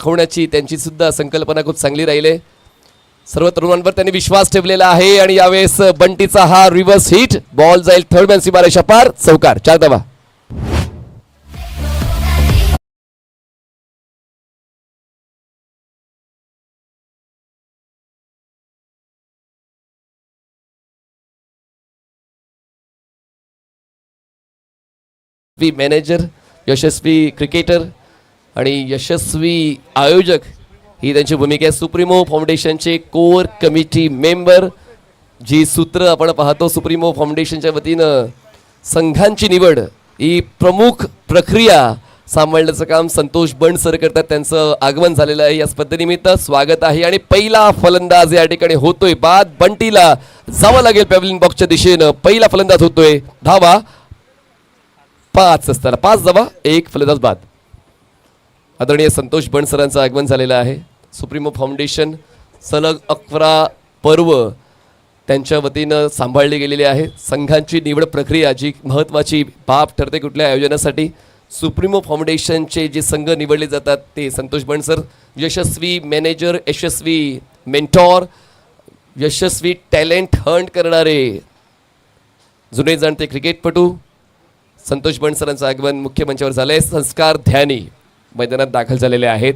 दाखवण्याची त्यांची सुद्धा संकल्पना खूप चांगली राहिली. सर्व तरुणांवर त्यांनी विश्वास ठेवलेला आहे आणि यावेळेस बंटीचा हा रिव्हर्स हिट, बॉल जाईल थर्ड मॅन सीमारेषा पार, चौकार, 4 धावा. मॅनेजर, यशस्वी क्रिकेटर आणि यशस्वी आयोजक ही त्यांची भूमिका आहे. सुप्रीमो फाउंडेशनचे कोर कमिटी मेंबर, जी सूत्र आपण पाहतो सुप्रीमो फाउंडेशनच्या वतीनं संघांची निवड ही प्रमुख प्रक्रिया सांभाळण्याचं काम संतोष बंड सर करतात. त्यांचं आगमन झालेलं आहे. या स्पर्धेनिमित्त स्वागत आहे आणि पहिला फलंदाज या ठिकाणी होतोय बाद. बंटीला जावं लागेल पॅव्हलियन बॉक्सच्या दिशेनं. पहिला फलंदाज होतोय. धावा 5 असताना 5 धावा, 1 फलंदाज बाद. आदरणीय संतोष बंड सरांचं आगमन झालेलं आहे. सुप्रीमो फाउंडेशन सलग 11 पर्व त्यांच्या वतीनं सांभाळली गेलेली आहे. संघांची निवड प्रक्रिया जी महत्त्वाची बाब ठरते कुठल्या आयोजनासाठी, सुप्रीमो फाउंडेशनचे जे संघ निवडले जातात ते संतोष बंड सर, यशस्वी मॅनेजर, यशस्वी मेंटॉर, यशस्वी टॅलेंट हंट करणारे जुने जाणते क्रिकेटपटू संतोष बंड सरांचं आगमन मुख्य मंचावर झालंय. संस्कार ध्यानी मैदानात दाखल झालेले आहेत.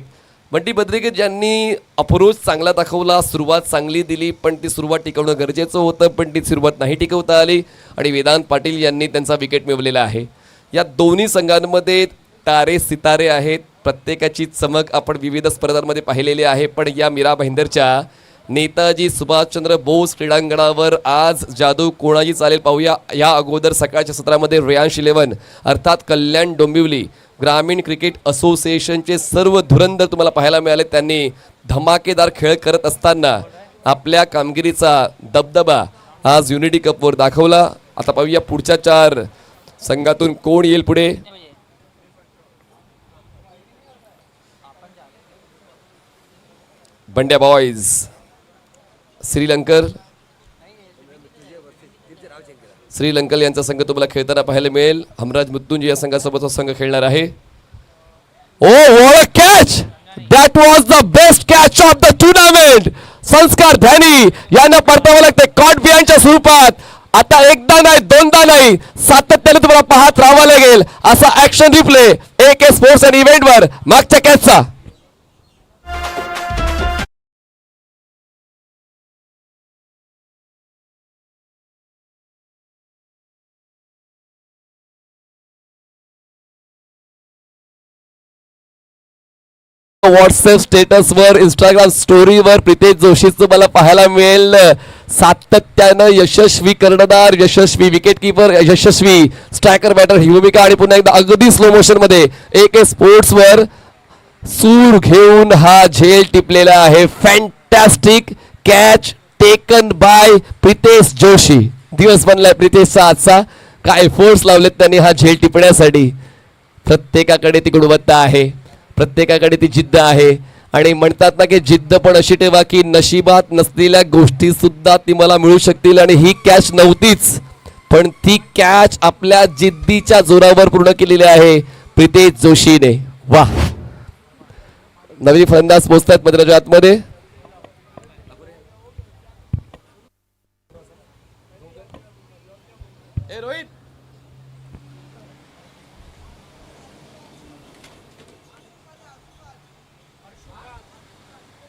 बंटी बद्रिके ज्यांनी अप्रोच चांगला दाखवला, सुरुवात चांगली दिली, पण ती सुरुवात टिकवणं गरजेचं होतं, पण ती सुरुवात नाही टिकवता आली आणि वेदांत पाटील यांनी त्यांचा विकेट मिळवलेला आहे. या दोन्ही संघांमध्ये तारे सितारे आहेत. प्रत्येकाची चमक आपण विविध स्पर्धांमध्ये पाहिलेली आहे. पण या मीरा भाईंदरच्या नेताजी सुभाषचंद्र बोस क्रीडांगणावर आज जादू कोणाची चालेल पाहूया. या अगोदर सकाळच्या सत्रामध्ये रियांश 11 अर्थात कल्याण डोंबिवली ग्रामीण क्रिकेट असोसिएशनचे सर्व धुरंधर तुम्हाला पाहायला मिळाले. त्यांनी धमाकेदार खेळ करत असताना आपल्या कामगिरीचा दबदबा आज युनिटी कपवर दाखवला. आता पाहूया पुढच्या 4 संघातून कोण येईल पुढे. बंड्या बॉयज श्रीलंकल यांचा संघ तुम्हाला खेळताना पाहायला मिळेल. हमराज मुत्तुंजी या संघासोबत संघ खेळणार आहे. Oh what a catch, that was the best catch of the tournament. Sanskar Dhyani यांना परतावं लागते कॉट बिहाइंडच्या स्वरूपात. आता एकदा नाही, दोनदा नाही, सातत्याने तुम्हाला पाहत राहावं लागेल असा action replay AK sports and इव्हेंटवर मागच्या कॅचचा. व्हॉट्सअप स्टेटसवर, इंस्टाग्राम स्टोरीवर प्रितेश जोशीचं मला पाहायला मिळेल. सातत्यानं यशस्वी कर्णधार, यशस्वी विकेटकीपर, यशस्वी स्ट्रायकर बॅटर ही भूमिका. आणि पुन्हा एकदा अगदी स्लो मोशन मध्ये AK स्पोर्ट्सवर सूर घेऊन हा झेल टिपलेला आहे. Fantastic catch taken by Pritesh Joshi. दिवस बनलाय प्रितेशचा आजचा. काय फोर्स लावलेत त्यांनी हा झेल टिपण्यासाठी. प्रत्येकाकडे ती गुणवत्ता आहे, प्रत्येकाकडे ती जिद्द आहे. आणि म्हणतात ना की जिद्द पण अशी ठेवा की नशिबात नसलेल्या गोष्टी सुद्धा ती मला मिळू शकतील. आणि ही कॅच नव्हतीच, पण ती कॅच आपल्या जिद्दीच्या जोरावर पूर्ण केलेली आहे प्रितेश जोशीने. वा, नवीन फलंदाज पोहोचतात मैदानाच्या आतमध्ये.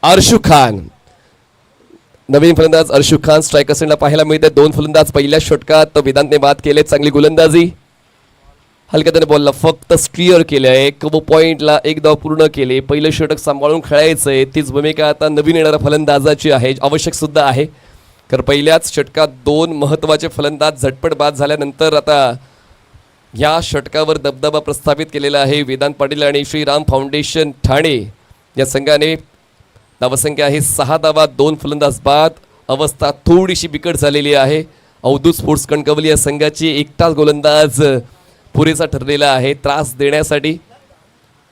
अर्शु खान, नवीन फलंदाज अर्शु खान स्ट्रायकर सेंडला पाहायला मिळते. 2 फलंदाज पहिल्या षटकात वेदांतने बाद केले. चांगली गोलंदाजी, हलक्या त्याने बॉलला फक्त स्ट्रिअर केलंय. कबो पॉइंटला 1 धाव पूर्ण केले. पहिलं षटक सांभाळून खेळायचंय, तीच भूमिका आता नवीन येणाऱ्या फलंदाजाची आहे, आवश्यक सुद्धा आहे. तर पहिल्याच षटकात 2 महत्त्वाचे फलंदाज झटपट बाद झाल्यानंतर आता या षटकावर दबदबा प्रस्थापित केलेला आहे वेदांत पाटील आणि श्रीराम फाउंडेशन ठाणे या संघाने. धावसंख्या आहे 6 धावा, 2 फलंदाज बाद. अवस्था थोडीशी बिकट झालेली आहे. अवधूत स्पोर्ट्स कणकवली या संघाची एकटाच गोलंदाज पुरेसा ठरलेला आहे त्रास देण्यासाठी.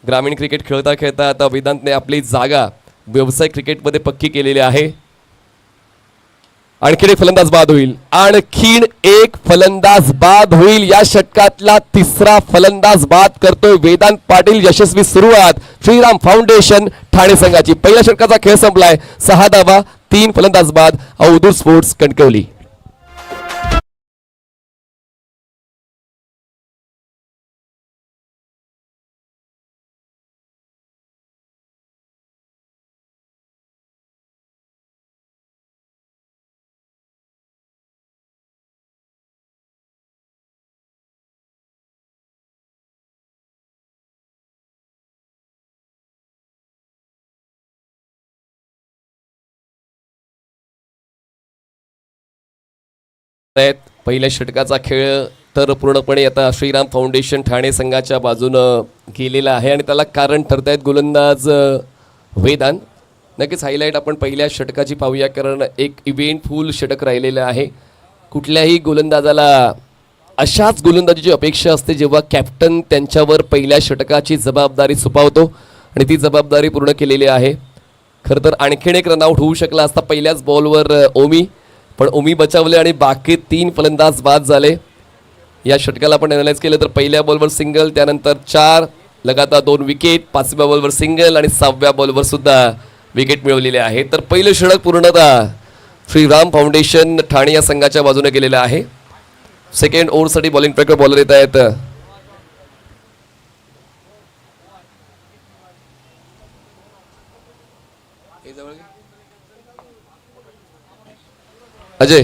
ग्रामीण क्रिकेट खेळता खेळता आता वेदांतने आपली जागा व्यावसायिक क्रिकेटमध्ये पक्की केलेली आहे. आणखीन एक फलंदाज बाद होईल, आणखीन एक फलंदाज बाद होईल. या षटकातला तिसरा फलंदाज बाद करतोय वेदांत पाटील. यशस्वी सुरुवात श्रीराम फाउंडेशन ठाणे संघाची. पहिल्या षटकाचा खेळ संपलाय. 6 धावा, 3 फलंदाज बाद. अवधूत स्पोर्ट्स कणकवली. पहिल्या षटकाचा खेळ तर पूर्णपणे आता श्रीराम फाउंडेशन ठाणे संघाच्या बाजूनं गेलेला आहे आणि त्याला कारण ठरतायत गोलंदाज वेदांत. नक्कीच हायलाईट आपण पहिल्या षटकाची पाहूया, कारण एक इव्हेंटफुल षटक राहिलेलं आहे. कुठल्याही गोलंदाजाला अशाच गोलंदाजीची अपेक्षा असते जेव्हा कॅप्टन त्यांच्यावर पहिल्या षटकाची जबाबदारी सोपवतो आणि ती जबाबदारी पूर्ण केलेली आहे. खरं तर आणखीन एक रनआउट होऊ शकला असता पहिल्याच बॉलवर ओमी, पण ओमी बचावले आणि बाकी 3 फलंदाज बाद झाले. या षटकाला आपण अनालाइज केलं तर पहिल्या बॉलवर सिंगल, त्यानंतर 4 लगातार 2 विकेट, 5व्या बॉलवर सिंगल आणि 6व्या बॉलवर सुद्धा विकेट मिळवलेले आहे. तर पहिलं षटक पूर्णतः श्रीराम फाउंडेशन ठाणे या संघाच्या बाजूने गेलेलं आहे. सेकंड ओव्हरसाठी बॉलिंग ट्रॅकर बॉलर येत आहेत. अजय,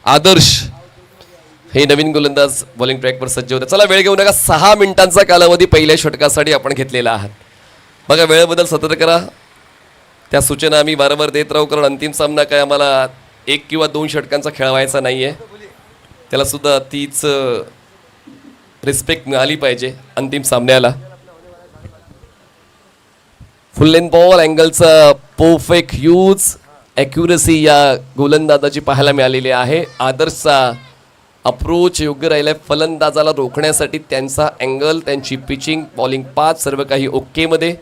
आदर्श हे नवीन गोलंदाज बॉलिंग ट्रॅकवर सज्ज होते. चला वेळ घेऊ नका. 6 मिनिटांचा कालावधी पहिल्या षटकासाठी आपण घेतलेला आहात. बघा वेळेबद्दल सतर्क करा. त्या सूचना आम्ही वारंवार देत राहू, कारण अंतिम सामना काय आम्हाला 1 किंवा 2 षटकांचा खेळवायचा नाही आहे. त्याला सुद्धा तीच रिस्पेक्ट मिळाली पाहिजे अंतिम सामन्याला. फुल लेंथ बॉल अँगलचा परफेक्ट यूज, ॲक्युरसी या गोलंदाजाची पाहायला मिळालेली आहे. आदर्शचा अप्रोच योग्य राहिला आहे. फलंदाजाला रोखण्यासाठी त्यांचा अँगल, त्यांची पिचिंग, बॉलिंग पाथ सर्व काही ओकेमध्ये.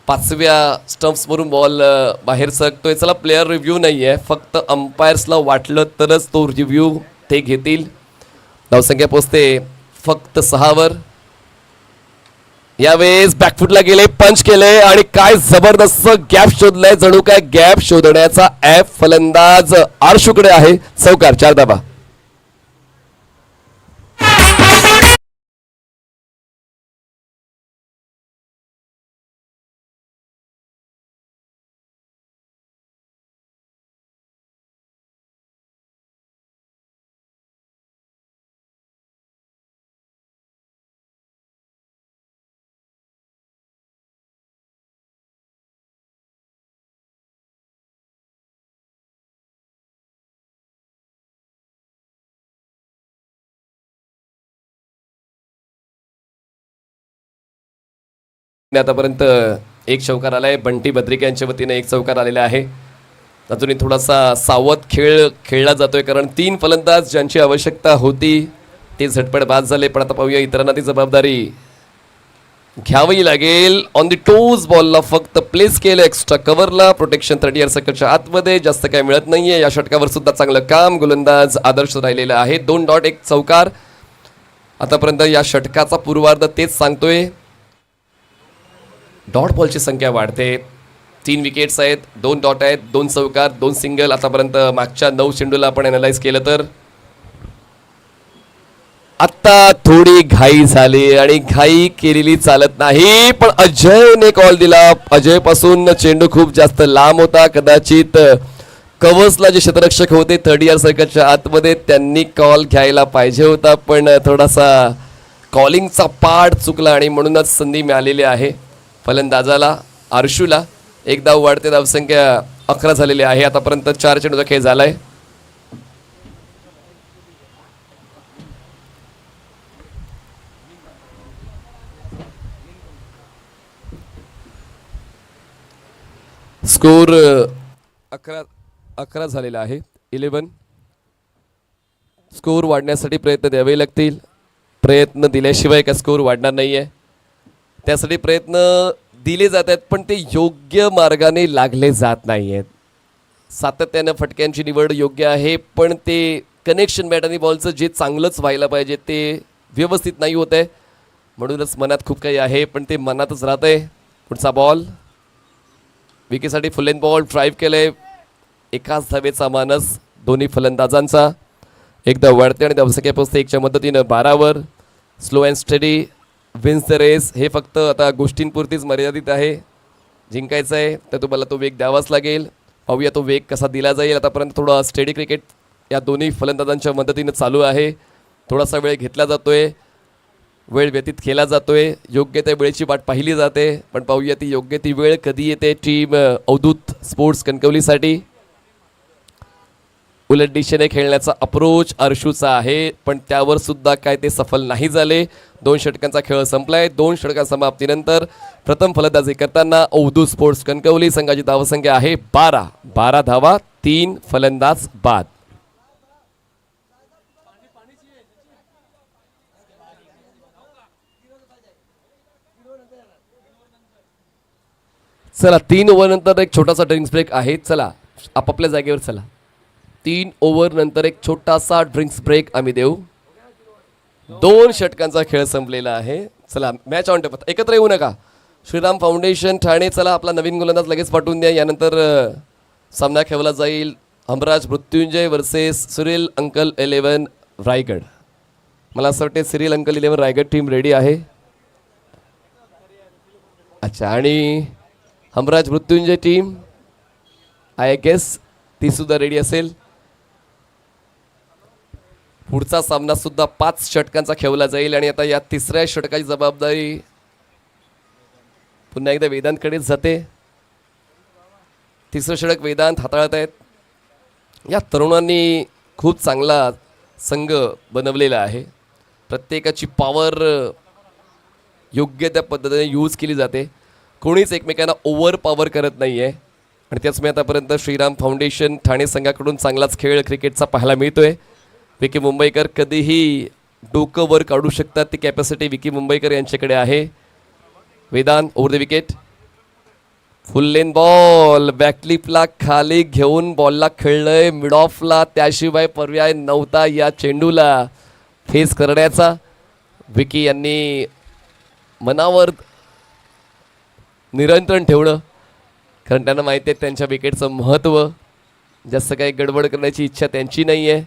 5व्या स्टम्प्सवरून बॉल बाहेर सरकतोय. चला प्लेयर रिव्ह्यू नाही आहे, फक्त अंपायर्सला वाटलं तरच तो रिव्ह्यू ते घेतील. धावसंख्या पोचते फक्त 6वर. यावेळेस बॅकफुटला गेले, पंच केले आणि काय जबरदस्त गॅप शोधलाय. जणू काय गॅप शोधण्याचा ॲप फलंदाज आरशूकडे आहे. चौकार, 4 धावा. आतापर्यंत 1 चौकार आलाय. बंटी बद्रिका यांच्या वतीने 1 चौकार आलेला आहे. अजूनही थोडासा सावध खेळ खेळला जातोय, कारण 3 फलंदाज ज्यांची आवश्यकता होती ते झटपट बाद झाले. पण आता पाहूया इतरांना ती जबाबदारी घ्यावी लागेल. ऑन द टोज बॉलला फक्त प्लेस केलं एक्स्ट्रा कव्हरला. प्रोटेक्शन 30 सर्कलच्या आतमध्ये, जास्त काय मिळत नाहीये. या षटकावर सुद्धा चांगलं काम गोलंदाज आदर्श राहिलेला आहे. 2 डॉट 1 चौकार. आतापर्यंत या षटकाचा पूर्वार्ध तेच सांगतोय. डॉट बॉलची संख्या वाढते. 3 विकेट्स आहेत, 2 डॉट आहेत, 2 चौकार, 2 सिंगल. आतापर्यंत मागच्या 9 चेंडूला आपण अनालाइज केलं तर आता थोडी घाई झाली आणि घाई केलेली चालत नाही. पण अजयने कॉल दिला. अजय पासून चेंडू खूप जास्त लांब होता. कदाचित कवचला जे क्षेत्ररक्षक होते 30 सर्कलच्या आतमध्ये, त्यांनी कॉल घ्यायला पाहिजे होता, पण थोडासा कॉलिंगचा पाठ चुकला आणि म्हणूनच संधी मिळालेली आहे फलंदाजाला आरशूला. 1 धाव वाढते. धावसंख्या 11 झालेली आहे. आतापर्यंत 4 चेंडूचा खेळ झालाय. स्कोर 11 झालेला आहे. 11. स्कोर वाढण्यासाठी प्रयत्न द्यावे लागतील. प्रयत्न दिल्याशिवाय का स्कोर वाढणार नाहीये. त्यासाठी प्रयत्न दिले जात आहेत, पण ते योग्य मार्गाने लागले जात नाही आहेत. सातत्यानं फटक्यांची निवड योग्य आहे, पण ते कनेक्शन बॅट आणि बॉलचं जे चांगलंच व्हायला पाहिजे ते व्यवस्थित नाही होत आहे. म्हणूनच मनात खूप काही आहे, पण ते मनातच राहत आहे. पुढचा बॉल विकेसाठी फुल एंड बॉल ड्राईव्ह केलंय. एकाच धावेचा मानस दोन्ही फलंदाजांचा. एकदा वाढते आणि धावसंख्या पोहोचते 1च्या मदतीनं 12वर. Slow and steady wins the race. हे फक्त आता गोष्टींपुरतीच मर्यादित आहे. जिंकायचं आहे तर तुम्हाला तो वेग द्यावाच लागेल. पाहूया तो वेग कसा दिला जाईल. आतापर्यंत थोडा स्टेडी क्रिकेट या दोन्ही फलंदाजांच्या मदतीनं चालू आहे. थोडासा वेळ घेतला जातोय, वेळ व्यतीत केला जातोय, योग्य त्या वेळेची वाट पाहिली जाते. पण पाहूया ती योग्य ती वेळ कधी येते टीम अवधूत स्पोर्ट्स कणकवलीसाठी. उलट दिशेने खेळण्याचा अप्रोच अर्शूचा आहे, पण त्यावर सुद्धा काय ते सफल नाही झाले. 2 षटकांचा खेळ संपलाय. 2 षटकां समाप्तीनंतर प्रथम फलंदाजी करताना अवधूत स्पोर्ट्स कणकवली संघाची धावसंख्या आहे 12 धावा, 3 फलंदाज बाद. चला 3 ओव्हर नंतर एक छोटासा ड्रिंक्स ब्रेक आहे. चला आपापल्या जागेवर चला. 3 ओव्हर नंतर एक छोटासा ड्रिंक्स ब्रेक आम्ही देऊ. 2 षटकांचा खेळ संपलेला आहे. चला मॅच ऑन टेप. एकत्र येऊ नका. श्रीराम फाउंडेशन ठाणे, चला आपला नवीन गोलंदाज लगेच पाठवून द्या. यानंतर सामना खेळला जाईल हमराज मृत्युंजय वर्सेस सुनील अंकल 11 रायगड. मला असं वाटते Sunil uncle 11 Raigad team ready आहे. अच्छा, आणि Humraaz Mrityunjay team I guess ती सुद्धा रेडी असेल. पुढचा सामना सुद्धा 5 षटकांचा खेळला जाईल आणि आता या 3ऱ्या षटकाची जबाबदारी पुन्हा एकदा वेदांतकडेच जाते. 3रं षटक वेदांत हाताळत आहेत. या तरुणांनी खूप चांगला संघ बनवलेला आहे. प्रत्येकाची पॉवर योग्य त्या पद्धतीने यूज केली जाते. कोणीच एकमेकांना ओव्हर पॉवर करत नाही आहे. आणि त्याचमुळे आतापर्यंत श्रीराम फाउंडेशन ठाणे संघाकडून चांगलाच खेळ क्रिकेटचा पाहायला मिळतोय. विकी मुंबईकर कधीही डोकं वर काढू शकतात, ती कॅपॅसिटी विकी मुंबईकर यांच्याकडे आहे. Vedant over the wicket. Full length ball बॅकलिपला खाली घेऊन बॉलला खेळलंय मिड ऑफला. त्याशिवाय पर्याय नव्हता या चेंडूला फेस करण्याचा. विकी यांनी मनावर नियंत्रण ठेवलं, कारण त्यांना माहिती आहे त्यांच्या विकेटचं महत्त्व. जास्त काही गडबड करण्याची इच्छा त्यांची नाही आहे,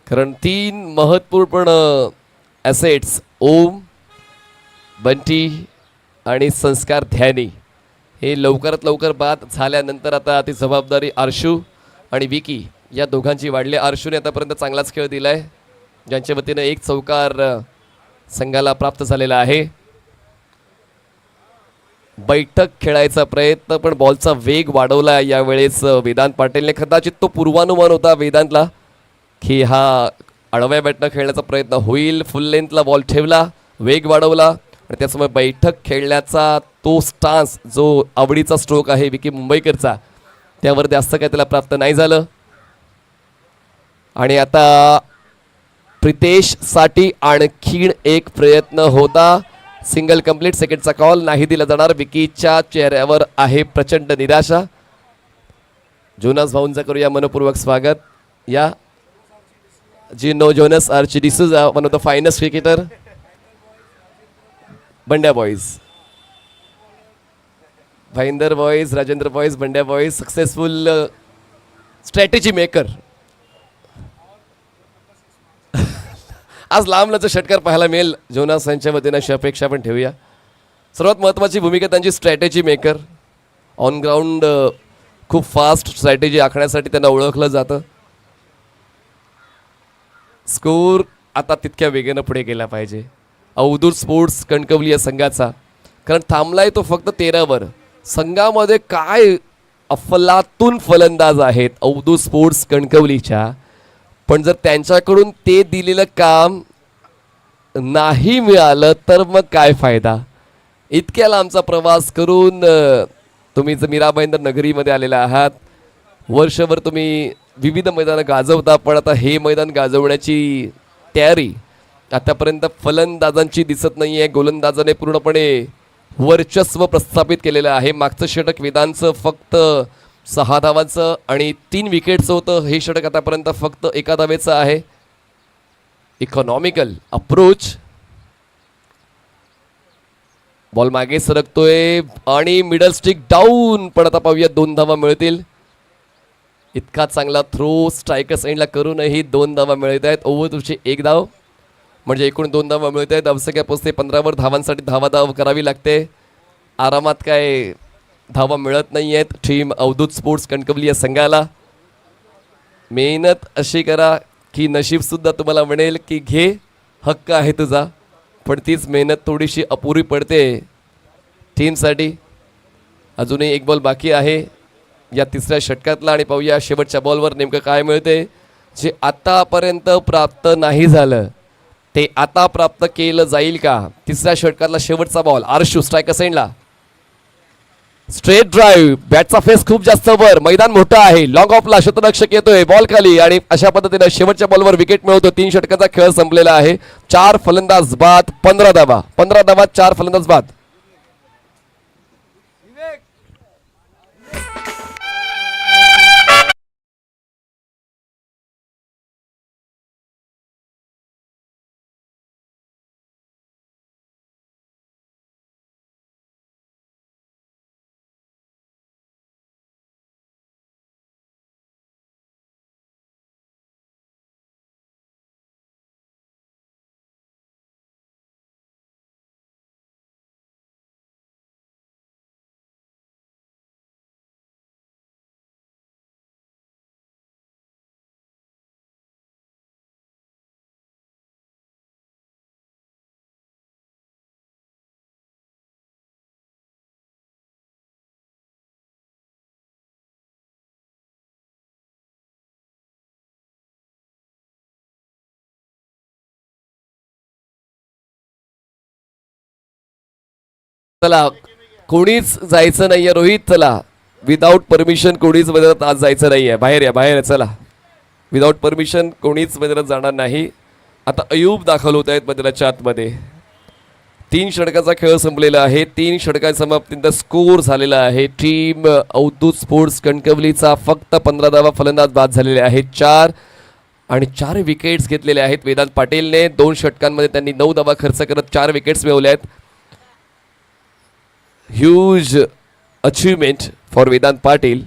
कारण 3 महत्त्वपूर्ण ॲसेट्स ओम, बंटी आणि संस्कार ध्यानी हे लवकरात लवकर बाद झाल्यानंतर आता ती जबाबदारी आर्शू आणि विकी या दोघांची वाढली. आर्शूने आतापर्यंत चांगलाच खेळ दिला आहे, ज्यांच्या वतीनं 1 चौकार संघाला प्राप्त झालेला आहे. बैठक खेळायचा प्रयत्न, पण बॉलचा वेग वाढवला यावेळेस वेदांत पाटीलने. कदाचित तो पूर्वानुमान होता वेदांतला की हा आडव्या बॅटनं खेळण्याचा प्रयत्न होईल. फुल लेंथला बॉल ठेवला, वेग वाढवला आणि त्याच्यामुळे बैठक खेळण्याचा तो स्टान्स जो आवडीचा स्ट्रोक आहे विकी मुंबईकरचा, त्यावर जास्त काय त्याला प्राप्त नाही झालं. आणि आता प्रितेशसाठी आणखीन एक प्रयत्न होता. सिंगल कंप्लीट, सेकंडचा कॉल नाही दिला जाणार. विकीच्या चेहऱ्यावर आहे प्रचंड निराशा. जोनास भाऊंचा करूया मनपूर्वक स्वागत. या Gino Jonas Archie D'Souza, one of the finest cricketer. Bandya boys, Bhayander boys, Rajendra boys, Bandya boys, successful strategy maker. आज लांबलचं षटकार पाहायला मिळेल जोनास यांच्या वतीनं, अशी अपेक्षा पण ठेवूया. सर्वात महत्त्वाची भूमिका त्यांची स्ट्रॅटेजी मेकर. ऑन ग्राउंड खूप फास्ट स्ट्रॅटेजी आखण्यासाठी त्यांना ओळखलं जातं. स्कोर आता तितक्या वेगानं पुढे गेला पाहिजे अवधूत स्पोर्ट्स कणकवली या संघाचा, कारण थांबलाय तो फक्त 13वर. संघामध्ये काय अफलातून फलंदाज आहेत अवधूत स्पोर्ट्स कणकवलीच्या, पण जर त्यांच्याकडून ते दिलेलं काम नाही मिळालं तर मग काय फायदा. इतक्या लांबचा प्रवास करून तुम्ही जर मीराबाईंदर नगरीमध्ये आलेला आहात, वर्षभर तुम्ही विविध मैदानं गाजवता, पण आता हे मैदान गाजवण्याची तयारी आतापर्यंत फलंदाजांची दिसत नाहीये. गोलंदाजाने पूर्णपणे वर्चस्व प्रस्थापित केलेलं आहे. मागचं षटक वेदांचं फक्त 6 धावांचं आणि 3 विकेटचं होतं. हे षटक आतापर्यंत फक्त 1 धावेचं आहे. Economical approach. बॉल मागे सरकतोय आणि मिडल स्टिक डाऊन. पण आता पाहूया 2 धावा मिळतील. इतका चांगला थ्रो स्ट्रायकर साईडला करूनही 2 धावा मिळत आहेत. ओव्हरची 1 धाव म्हणजे एकूण 2 धावा मिळत आहेत. अवसक्या पोचते 15वर धावांसाठी धाव करावी लागते. आरामात काय धावा मिळत नाही आहेत टीम अवधूत स्पोर्ट्स कणकवली या संघाला. मेहनत अशी करा की नशीब सुद्धा तुम्हाला म्हणेल की घे, हक्क आहे तुझा. पण तीच मेहनत थोडीशी अपुरी पडते टीमसाठी. अजूनही 1 बॉल बाकी आहे या तिसऱ्या षटकातला आणि पाहूया शेवटच्या बॉलवर नेमकं काय मिळते. जे आतापर्यंत प्राप्त नाही झालं ते आता प्राप्त केलं जाईल का. तिसऱ्या षटकातला शेवटचा बॉल. आरशू स्ट्रायकर सेंडला स्ट्रेट ड्राईव्ह. बॅटचा फेस खूप जास्त वर. मैदान मोठं आहे. लॉंग ऑफला शतरक्षक येतोय. बॉल खाली आणि अशा पद्धतीने शेवटच्या बॉलवर विकेट मिळवतो. 3 षटकाचा खेळ संपलेला आहे. 4 फलंदाज बाद 15 धावा. 15 धावा 4 फलंदाज बाद. चला कोणीच जायचं नाहीये रोहित. चला विदाऊट परमिशन कोणीच मैदानात आज जायचं नाहीये. बाहेर या, बाहेर या. चला विदाऊट परमिशन कोणीच मैदानात जाणार नाही. आता अयूब दाखल होत आहेत मैदानाच्या आतमध्ये. 3 षटकाचा खेळ संपलेला आहे. 3 षटकाच्या समाप्तीनंतर स्कोर झालेला आहे. टीम अवधूत स्पोर्ट्स कणकवलीचा फक्त 15 धावा. फलंदाज बाद झालेले आहेत 4 आणि 4 विकेट्स घेतलेले आहेत वेदांत पाटीलने. 2 षटकांमध्ये त्यांनी 9 धावा खर्च करत 4 विकेट्स मिळवल्या आहेत. Huge achievement for Vedant Patil.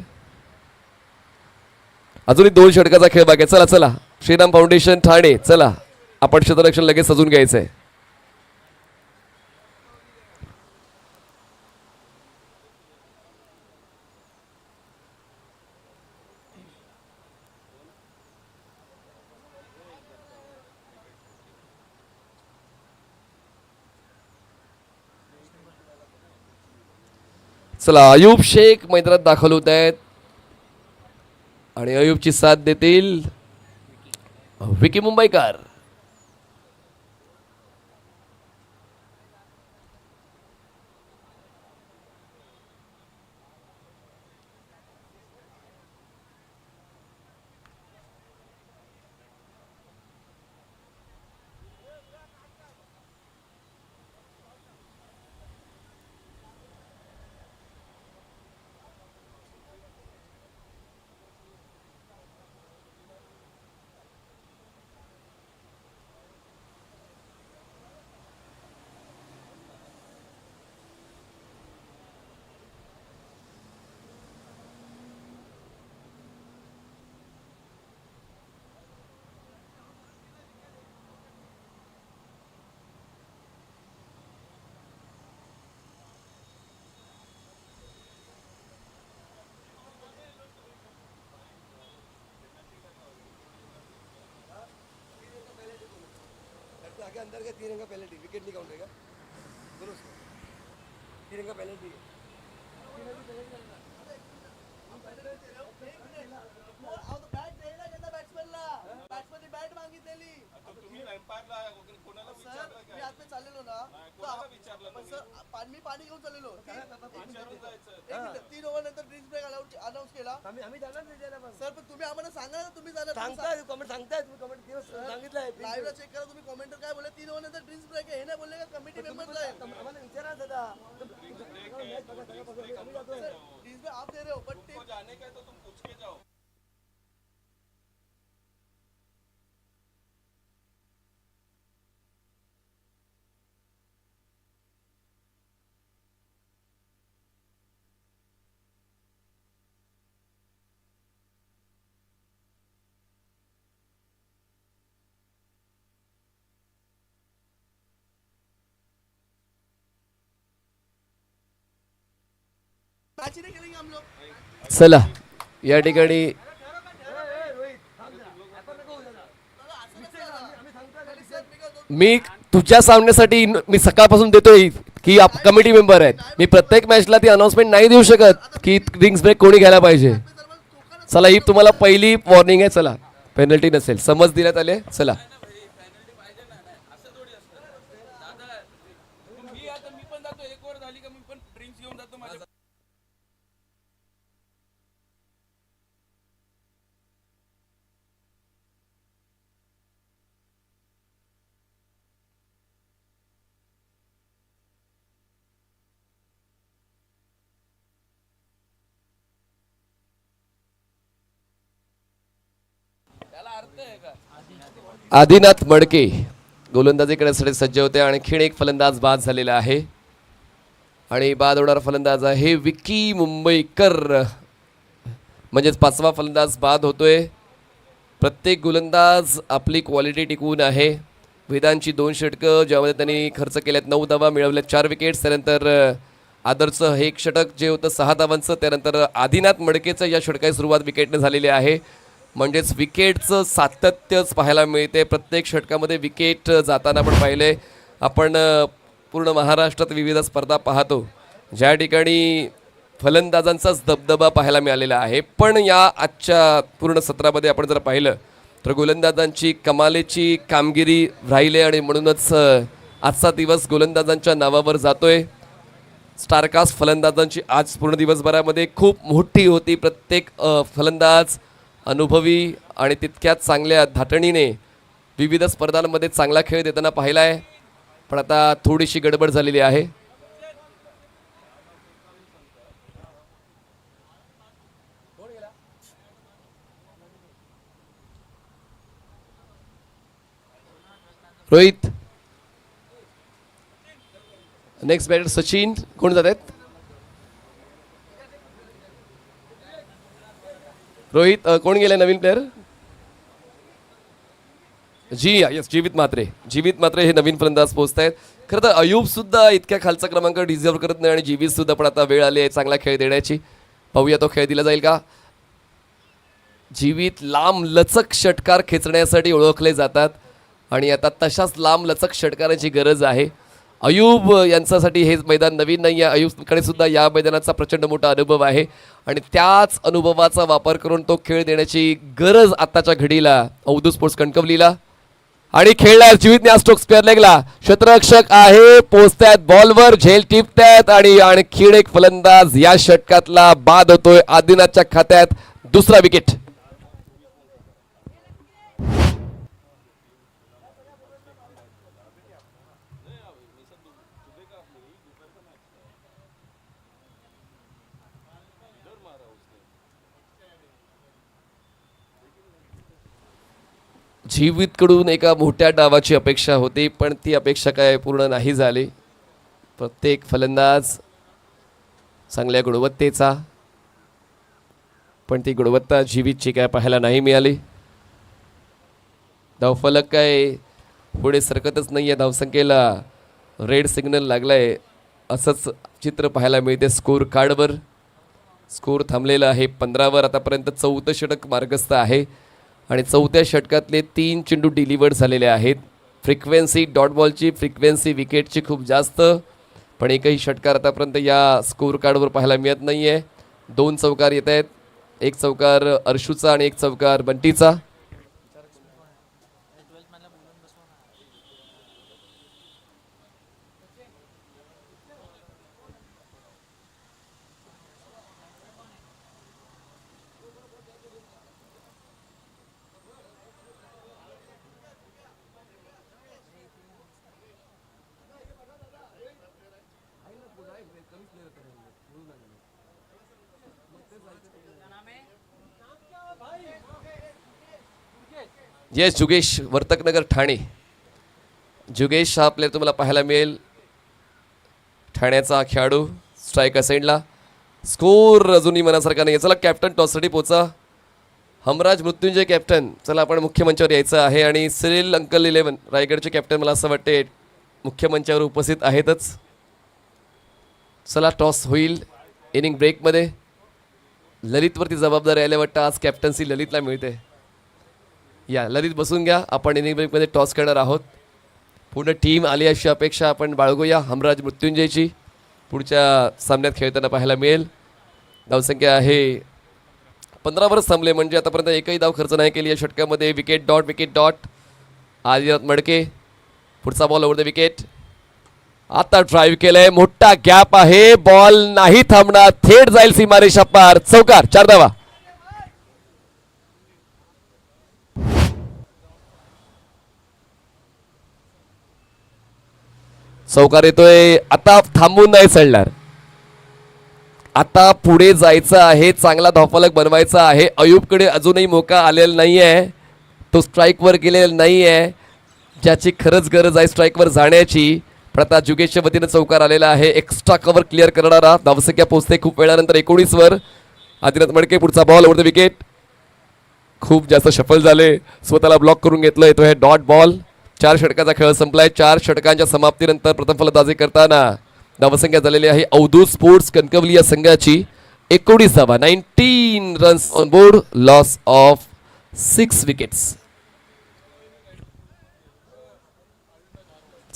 अजूनही 2 षटकाचा खेळ बाकी. चला चला श्रीराम फाउंडेशन ठाणे. चला आपण क्षेत्ररक्षण लगेच सजून घ्यायचंय. चला अयूब शेख मैदानात दाखल होत आहेत आणि अयूबची साथ देतील विकी मुंबईकर. आगे अंदर के 3 रन का पेनल्टी. विकेट नहीं काउंट रहेगा. बोलो 3 रन का पेनल्टी. चाललेलो ना मी पाणी घेऊन चाललेलो 3 ओव्हर नंतर ड्रिंक्स ब्रेक अलाउड अनाउन्स केला? आम्ही जाणार नाही द्यायला पण. सर पण तुम्ही आम्हाला सांगा ना, तुम्ही जाणार. सांगताय कमेंट दिवस सांगितलंय. लाईव्हला चेक करा तुम्ही. कमेंटर काय बोलले? 3 ओव्हर नंतर ड्रिंक्स ब्रेक आहे. हे नाही बोलले का कमिटी मेंबर जाईल? आम्हाला विचारा दादा. आम्ही जातोय. ड्रिंक्स ब्रेक आप दे रहे हो बट जाने का है तो तुम पूछ के जाओ. मॅच नाही खेळेंगे हम लोग. चला या ठिकाणी मी तुझ्या सामन्यासाठी मी सकाळपासून देतोय की कमिटी मेंबर आहेत. मी प्रत्येक मॅचला ती अनाउन्समेंट नाही देऊ शकत की ड्रिंक्स ब्रेक कोणी घ्यायला पाहिजे. चला ही तुम्हाला पहिली वॉर्निंग आहे. चला पेनल्टी नसेल, समज देण्यात आले. चला मी आता मी पण जातो. 1 ओव्हर झाली का मी पण ड्रिंक्स घेऊन जातो माझ्या. त्याला अर्थ आहे का? आदिनाथ मडके गोलंदाजी करण्यासाठी सज्ज होते. आणखीन एक फलंदाज बाद झालेला आहे आणि बाद होणारा फलंदाज आहे विकी मुंबईकर. म्हणजेच 5वा फलंदाज बाद होतोय. प्रत्येक गोलंदाज आपली क्वालिटी टिकवून आहे. वेदांची 2 षटकं ज्यामध्ये त्यांनी खर्च केल्यात, 9 धावा मिळवल्यात, 4 विकेट्स. त्यानंतर आदरचं हे एक षटक जे होतं 6 धावांचं. त्यानंतर आदिनाथ मडकेचं या षटकाची सुरुवात विकेटने झालेली आहे. म्हणजेच विकेटचं सातत्यच पाहायला मिळते. प्रत्येक षटकामध्ये विकेट जाताना पण पाहिले आपण. पूर्ण महाराष्ट्रात विविध स्पर्धा पाहतो ज्या ठिकाणी फलंदाजांचाच दबदबा पाहायला मिळालेला आहे. पण या आजच्या पूर्ण सत्रामध्ये आपण जर पाहिलं तर गोलंदाजांची कमालीची कामगिरी राहिली आणि म्हणूनच आजचा दिवस गोलंदाजांच्या नावावर जातोय. स्टारकास्ट फलंदाजांची आज पूर्ण दिवसभरामध्ये खूप मोठी होती. प्रत्येक फलंदाज अनुभवी आणि तितक्याच चांगल्या धाटणीने विविध स्पर्धांमध्ये चांगला खेळ देताना पाहिला आहे. पण आता थोडीशी गडबड झालेली आहे. Rohit next batter Sachin. कोण जात आहेत? रोहित कोण गेले नवीन प्लेअर? यस जीवित मात्रे हे नवीन फलंदाज पोहोचत आहेत. खरं तर अयूब सुद्धा इतक्या खालचा क्रमांक डिझर्व करत नाही आणि जीवित सुद्धा, पण आता वेळ आली आहे चांगला खेळ देण्याची. पाहूया तो खेळ दिला जाईल का. जीवित लांब लचक षटकार खेचण्यासाठी ओळखले जातात आणि आता तशाच लांब लचक षटकाराची गरज आहे. अयूब यांच्यासाठी हे मैदान नवीन नाही आहे. अयूबकडे सुद्धा या मैदानाचा प्रचंड मोठा अनुभव आहे आणि त्याच अनुभवाचा वापर करून तो खेळ देण्याची गरज आत्ताच्या घडीला अवधूत स्पोर्ट्स कणकवलीला. आणि खेळणार जीवितने आज स्ट्रोक स्क्वेअर लेगला. क्षेत्ररक्षक आहे, पोचतायत बॉलवर, झेल टिपतायत आणि आणखीन एक फलंदाज या षटकातला बाद होतोय. आदिनाथच्या खात्यात दुसरा विकेट. जीवितकडून एका मोठ्या डावाची अपेक्षा होती पण ती अपेक्षा काय पूर्ण नाही झाली. प्रत्येक फलंदाज चांगल्या गुणवत्तेचा, पण ती गुणवत्ता जीवितची काय पाहायला नाही मिळाली. धावफलक काय पुढे सरकतच नाही आहे. धावसंख्येला रेड सिग्नल लागलाय असंच चित्र पाहायला मिळते. स्कोर कार्डवर स्कोर थांबलेला आहे 15वर. आतापर्यंत 4थं षटक मार्गस्थ आहे आणि 4थ्या षटकातले 3 चेंडू डिलिव्हर्ड झालेले आहेत. फ्रिक्वेन्सी डॉट बॉलची फ्रिक्वेन्सी विकेटची खूप जास्त, पण एकही षटकार आतापर्यंत या स्कोर कार्डवर पाहायला मिळत नाही आहे. 2 चौकार येत आहेत, एक चौकार अर्शूचा आणि एक चौकार बंटीचा. येस जुगेश वर्तकनगर ठाणे. जुगेश हा प्लेअर तुम्हाला पाहायला मिळेल. ठाण्याचा खेळाडू स्ट्राईक असेंडला. स्कोर अजूनही मनासारखा नाही. चला कॅप्टन टॉससाठी पोचा. हमराज मृत्युंजय कॅप्टन. चला आपण मुख्य मंचावर यायचं आहे आणि सिरिल अंकल 11 रायगडचे कॅप्टन मला असं वाटते मुख्य मंचावर उपस्थित आहेतच. चला टॉस होईल इनिंग ब्रेकमध्ये. ललितवरती जबाबदारी आल्या वाटतं आज कॅप्टन्सी ललितला मिळते. या ललित बसून घ्या. आपण इनिंग ब्रेकमध्ये टॉस करणार आहोत. पूर्ण टीम आली अशी अपेक्षा आपण बाळगूया. हमराज मृत्युंजयची पुढच्या सामन्यात खेळताना पाहायला मिळेल. धावसंख्या आहे 15 वरच थांबले म्हणजे आतापर्यंत एकही धाव खर्च नाही केली या षटकामध्ये. Wicket dot. आदिनाथ मडके पुढचा बॉल ओव्हर द विकेट. आता ड्राईव्ह केलंय. मोठा गॅप आहे. बॉल नाही थांबणार. थेट जाईल सीमारेषा पार. चौकार. 4 धावा. चौकार येतोय. आता थांबून नाही चढणार. आता पुढे जायचं आहे. चांगला धावफलक बनवायचा आहे. अयूबकडे अजूनही मोका आलेला नाहीये. तो स्ट्राईकवर गेलेला नाहीये ज्याची खरंच गरज आहे स्ट्राईकवर जाण्याची. पण आता जुगेशच्या वतीनं चौकार आलेला आहे. एक्स्ट्रा कव्हर क्लिअर करणारा. धावसंख्या पोहोचते खूप वेळानंतर 19 वर. आदिनाथ मडके पुढचा बॉल ओव्हर द विकेट. खूप जास्त शफल झाले. स्वतःला ब्लॉक करून घेतलं. येतो आहे डॉट बॉल. 4 षटकाचा खेळ संपलाय. 4 षटकांच्या समाप्तीनंतर प्रथम फलंदाजी करताना धावसंख्या झालेली आहे अवधूत स्पोर्ट्स कणकवली या संघाची 19 धावा. 19 runs on board. Loss of 6 wickets.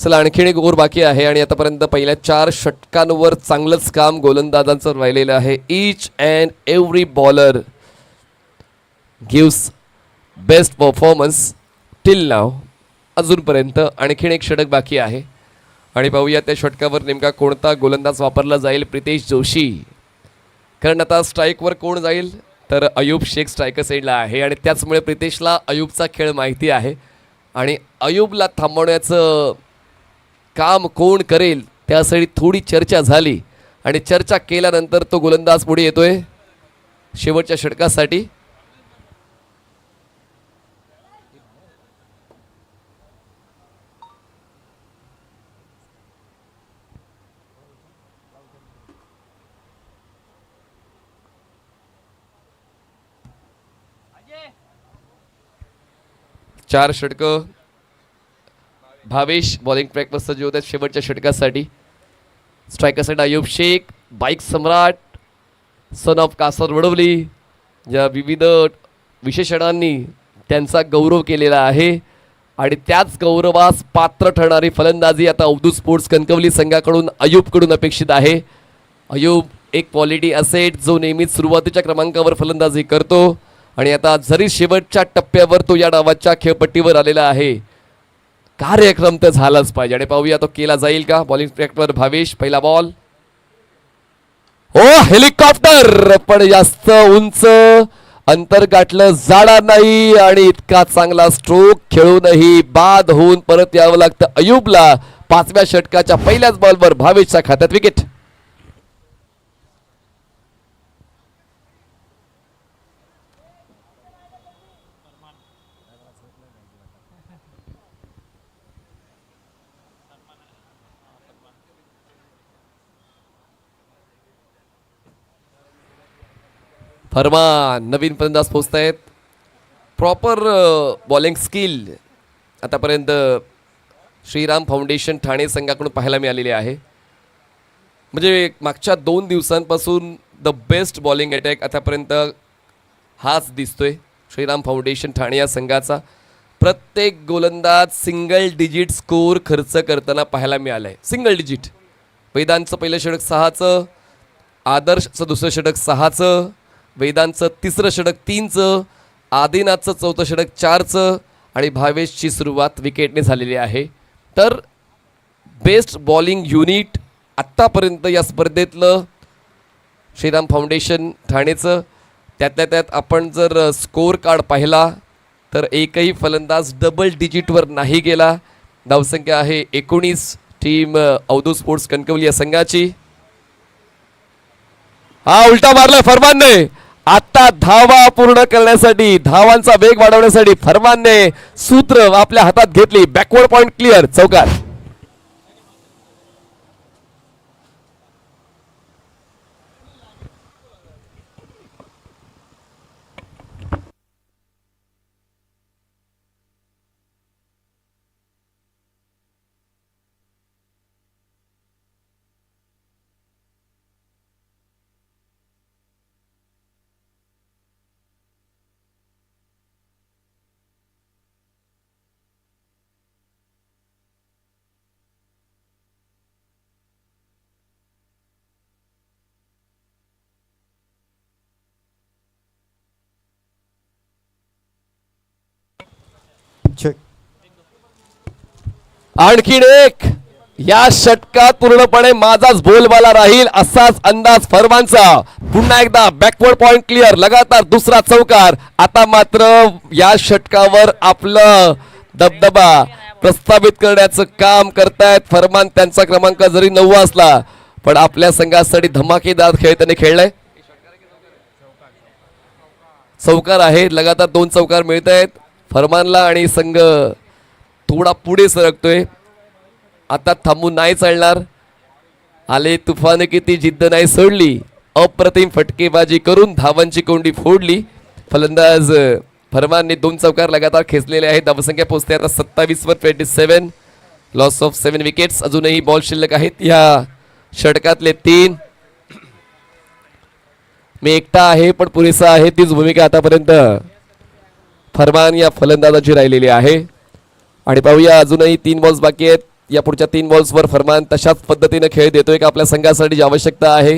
चला आणखीन एक ओव्हर बाकी आहे आणि आतापर्यंत पहिल्या 4 षटकांवर चांगलंच काम गोलंदाजांचं राहिलेलं आहे. Each and every bowler gives best performance till नाव. अजूनपर्यंत आणखीन एक षटक बाकी आहे आणि पाहूया त्या षटकावर नेमका कोणता गोलंदाज वापरला जाईल. प्रितेश जोशी. कारण आता स्ट्राईकवर कोण जाईल तर अयूब शेख स्ट्रायकर साईडला आहे आणि त्याचमुळे प्रितेशला अयूबचा खेळ माहिती आहे आणि अयूबला थांबवण्याचं काम कोण करेल त्यासाठी थोडी चर्चा झाली आणि चर्चा केल्यानंतर तो गोलंदाज पुढे येतोय शेवटच्या षटकासाठी. चार षटकं. भावेश बॉलिंग ट्रॅकवर सज्ज होत आहेत शेवटच्या षटकासाठी. स्ट्रायकरसाठी Ayub Shaikh. Bike Samrat. Son of Kasar Vadavali. ज्या विविध विशेषणांनी त्यांचा गौरव केलेला आहे आणि त्याच गौरवास पात्र ठरणारी फलंदाजी आता अवधूत स्पोर्ट्स कणकवली संघाकडून अयूबकडून अपेक्षित आहे. अयूब एक क्वालिटी असेट जो नेहमीच सुरुवातीच्या क्रमांकावर फलंदाजी करतो आणि आता जरी शेवटच्या टप्प्यावर तो या डावाच्या खेळपट्टीवर आलेला आहे. कार्यक्रम तर झालाच पाहिजे आणि पाहूया तो केला जाईल का. बॉलिंग ट्रॅकवर भावेश. पहिला बॉल. ओ हेलिकॉप्टर. पण जास्त उंच अंतर गाठलं जाणार नाही आणि इतका चांगला स्ट्रोक खेळूनही बाद होऊन परत यावं लागतं अयूबला. 5व्या षटकाच्या पहिल्याच बॉलवर भावेशच्या खात्यात विकेट. फरमान नवीन फलंदाज पोहोचतायत. प्रॉपर बॉलिंग स्किल आतापर्यंत श्रीराम फाउंडेशन ठाणे संघाकडून पाहायला मिळालेली आहे. म्हणजे मागच्या 2 दिवसांपासून द बेस्ट बॉलिंग अटॅक आतापर्यंत हाच दिसतोय श्रीराम फाउंडेशन ठाणे या संघाचा. प्रत्येक गोलंदाज सिंगल डिजिट स्कोर खर्च करताना पाहायला मिळालाय. Single digit. वेदांचं पहिलं षटक 6चं. आदर्शचं दुसरं षटक 6चं. वेदांचं तिसरं षटक 3चं. आदिनाथचं चौथं षटक 4चं आणि भावेशची सुरुवात विकेटने झालेली आहे. तर बेस्ट बॉलिंग युनिट आत्तापर्यंत या स्पर्धेतलं श्रीराम फाउंडेशन ठाणेचं. त्यातल्या त्यात आपण जर स्कोर कार्ड पाहिला तर एकही फलंदाज डबल डिजिटवर नाही गेला. धावसंख्या आहे 19 टीम अवधूत स्पोर्ट्स कणकवली या संघाची. हा उलटा मारलाय फरमानने आता धावा पूर्ण करण्यासाठी, धावांचा वेग वाढवण्यासाठी फरमानने सूत्र आपल्या हातात घेतली. बॅकवर्ड पॉइंट क्लिअर, चौकार. चेक. आणखीन एक. या षटकात पूर्णपणे माझाच बोलबाला राहील असाच अंदाज फरमानचा. पुन्हा एकदा बॅकवर्ड पॉइंट क्लिअर, लगातार दुसरा चौकार. आता मात्र या षटकावर आपलं दबदबा प्रस्थापित करण्याचं काम करतायत फरमान. त्यांचा क्रमांक जरी 9 असला पण आपल्या संघासाठी धमाकेदार खेळ त्यांनी खेळलाय. चौकार आहेत, लगातार 2 चौकार मिळत आहेत फरमानला आणि संघ थोडा पुढे सरकतोय. आता थांबून नाही चालणार. आले तुफान किती जिद्द नाही सोडली. अप्रतिम फटकेबाजी करून धावांची कोंडी फोडली. फलंदाज फरमानने 2 चौकार लगातार खेचलेले आहेत. धावसंख्या पोहोचते आता 27 वर 27. Loss of 7 wickets. अजूनही बॉल शिल्लक आहेत या षटकातले 3. मी एकटा आहे पण पुरेसा आहे, तीच भूमिका आतापर्यंत फरमान या फलंदाजाची राहिलेली आहे. आणि पाहूया अजूनही 3 बॉल्स बाकी आहेत. या पुढच्या 3 बॉल्सवर फरमान तशाच पद्धतीने खेळ देतोय का आपल्या संघासाठी जी आवश्यकता आहे,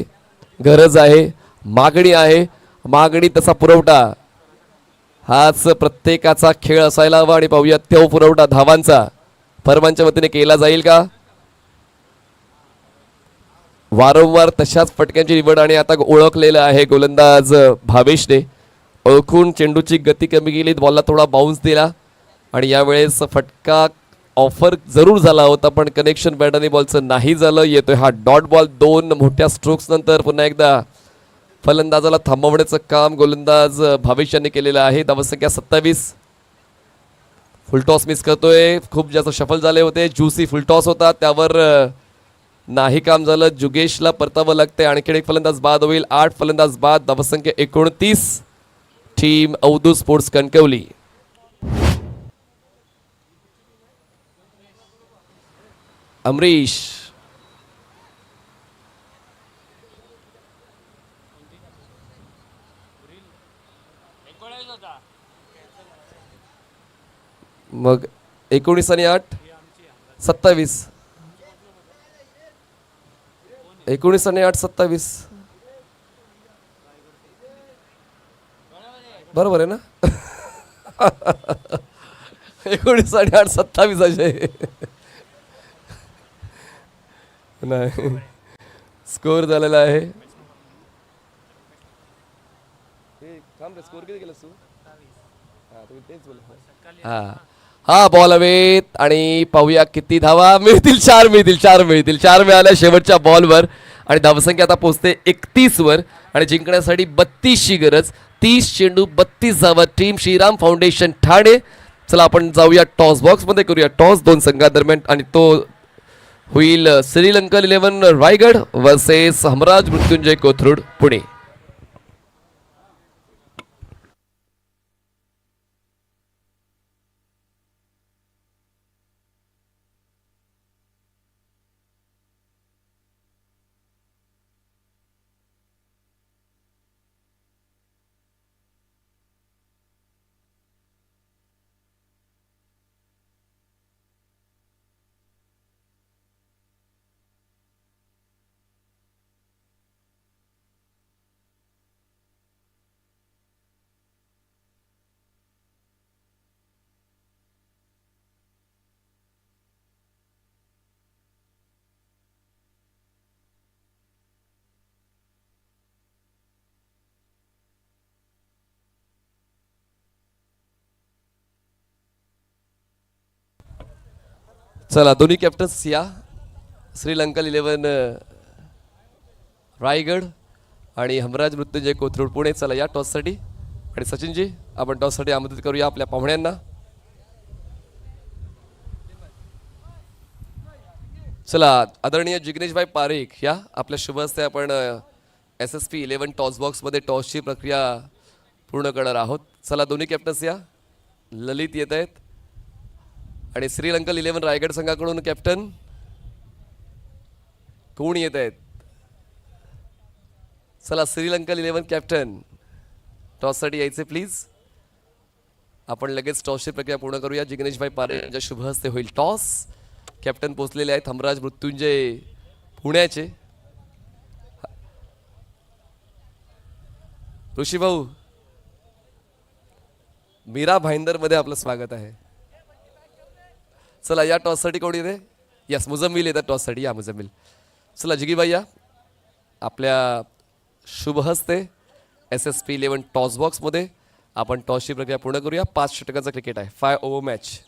गरज आहे, मागणी आहे, मागणी तसा पुरवठा हाच प्रत्येकाचा खेळ असायला हवा. आणि पाहूया तो पुरवठा धावांचा फरमानच्या वतीने केला जाईल का. वारंवार तशाच फटक्यांची निवड आणि आता ओळखलेलं आहे गोलंदाज भावेशने. ओळखून चेंडूची गती कमी केली, बॉलला थोडा बाउन्स दिला आणि यावेळेस फटका ऑफर जरूर झाला होता पण कनेक्शन बॅट आणि बॉलचं नाही झालं. येतोय हा डॉट बॉल. 2 मोठ्या स्ट्रोक्स नंतर पुन्हा एकदा फलंदाजाला थांबवण्याचं काम गोलंदाज भावेश यांनी केलेलं आहे. धावसंख्या 27. फुलटॉस मिस करतोय. खूप जास्त शफल झाले होते. ज्युसी फुलटॉस होता, त्यावर नाही काम झालं. जुगेशला परतावं लागतंय. आणखी एक फलंदाज बाद होईल. 8 फलंदाज बाद. धावसंख्या 29. Team Avdhoot sports Kankavli. अमरीश मग 19 आणि 8 27. 19 आणि 8 27 बरोबर आहे ना. 19 आणि 8 27 असे नाही स्कोर झालेला आहे. हा बॉल हवेत आणि पाहूया किती धावा मिळतील. 4 मिळतील, 4 मिळतील. 4 मिळाल्या शेवटच्या बॉलवर आणि धावसंख्या आता पोहोचते 31 वर आणि जिंकण्यासाठी 32 ची गरज. 30 चेंडू 32 धावा. Team Shriram foundation Thane. चला आपण जाऊया टॉस बॉक्स मध्ये, करूया टॉस 2 संघादरम्यान आणि तो होईल श्रीलंकन 11 रायगड वर्सेस हमराज मृत्युंजय कोथरूड पुणे. चला दोन्ही कॅप्टन्स या. श्रीलंकन 11 रायगड आणि हमराज मृत्युंजय कोथरूड पुणे. चला या टॉससाठी. आणि सचिनजी आपण टॉससाठी आमंत्रित करूया आपल्या पाहुण्यांना. चला आदरणीय जिग्नेशभाई पारेख या आपल्या शुभ हस्ते आपण SSP 11 टॉस बॉक्समध्ये टॉसची प्रक्रिया पूर्ण करणार आहोत. चला दोन्ही कॅप्टन्स या. ललित येत आहेत आणि श्रीलंका 11 रायगड संघाकडून कॅप्टन कोण येत आहेत. चला श्रीलंका 11 कॅप्टन टॉससाठी यायचे प्लीज. आपण लगेच टॉसची प्रक्रिया पूर्ण करूया. जिग्नेशभाई पारेख यांच्या शुभ हस्ते होईल टॉस. कॅप्टन पोचलेले आहेत हमराज मृत्युंजय पुण्याचे. ऋषी भाऊ मीरा भाईंदर मध्ये आपलं स्वागत आहे. चला या टॉससाठी कोण येते. यस मुजम्मिल येतात टॉससाठी. या मुजम्मिल. चला जिगीबाई या आपल्या शुभ हस्ते SSP 11 टॉस बॉक्समध्ये आपण टॉसची प्रक्रिया पूर्ण करूया. 5 षटकांचा क्रिकेट आहे. 5 ओव्हर मॅच.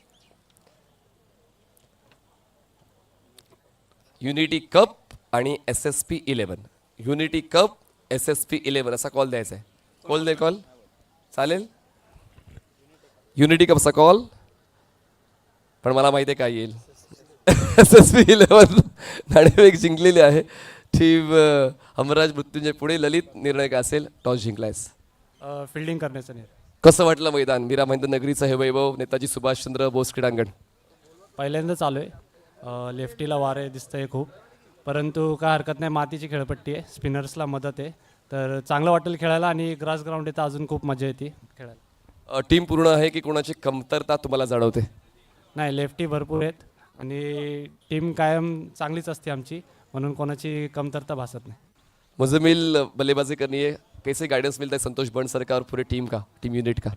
युनिटी कप आणि SSP 11. युनिटी कप SSP 11 असा कॉल द्यायचा आहे. कॉल दे. कॉल चालेल. युनिटी कपचा कॉल. पण मला माहिती आहे काय येईल. SSP 11 नाणेफेक जिंकलेली आहे. टीम हमराज मृत्युंजय पुणे. ललित निर्णय काय असेल. टॉस जिंकलायस. फिल्डिंग करण्याचा निर्णय. कसं वाटलं मैदान. मीरा भाईंदर नगरीचं हे वैभव. नेताजी सुभाषचंद्र बोस क्रीडांगण. पहिल्यांदा चालू आहे. लेफ्टीला वारे दिसतंय खूप, परंतु काय हरकत नाही. मातीची खेळपट्टी आहे. स्पिनर्सला मदत आहे, तर चांगलं वाटेल खेळायला. आणि ग्रास ग्राउंड आहे तर अजून खूप मजा येते खेळायला. टीम पूर्ण आहे की कोणाची कमतरता तुम्हाला जाणवते. नाही, लेफ्टी भरपूर आहेत आणि टीम कायम चांगलीच असते आमची, म्हणून कोणाची कमतरता भासत नाही. मुजम्मिल बल्लेबाजी करनी है. कैसे गाइडेंस मिलता है संतोष बंड सर का और पूरे टीम का, टीम यूनिट का.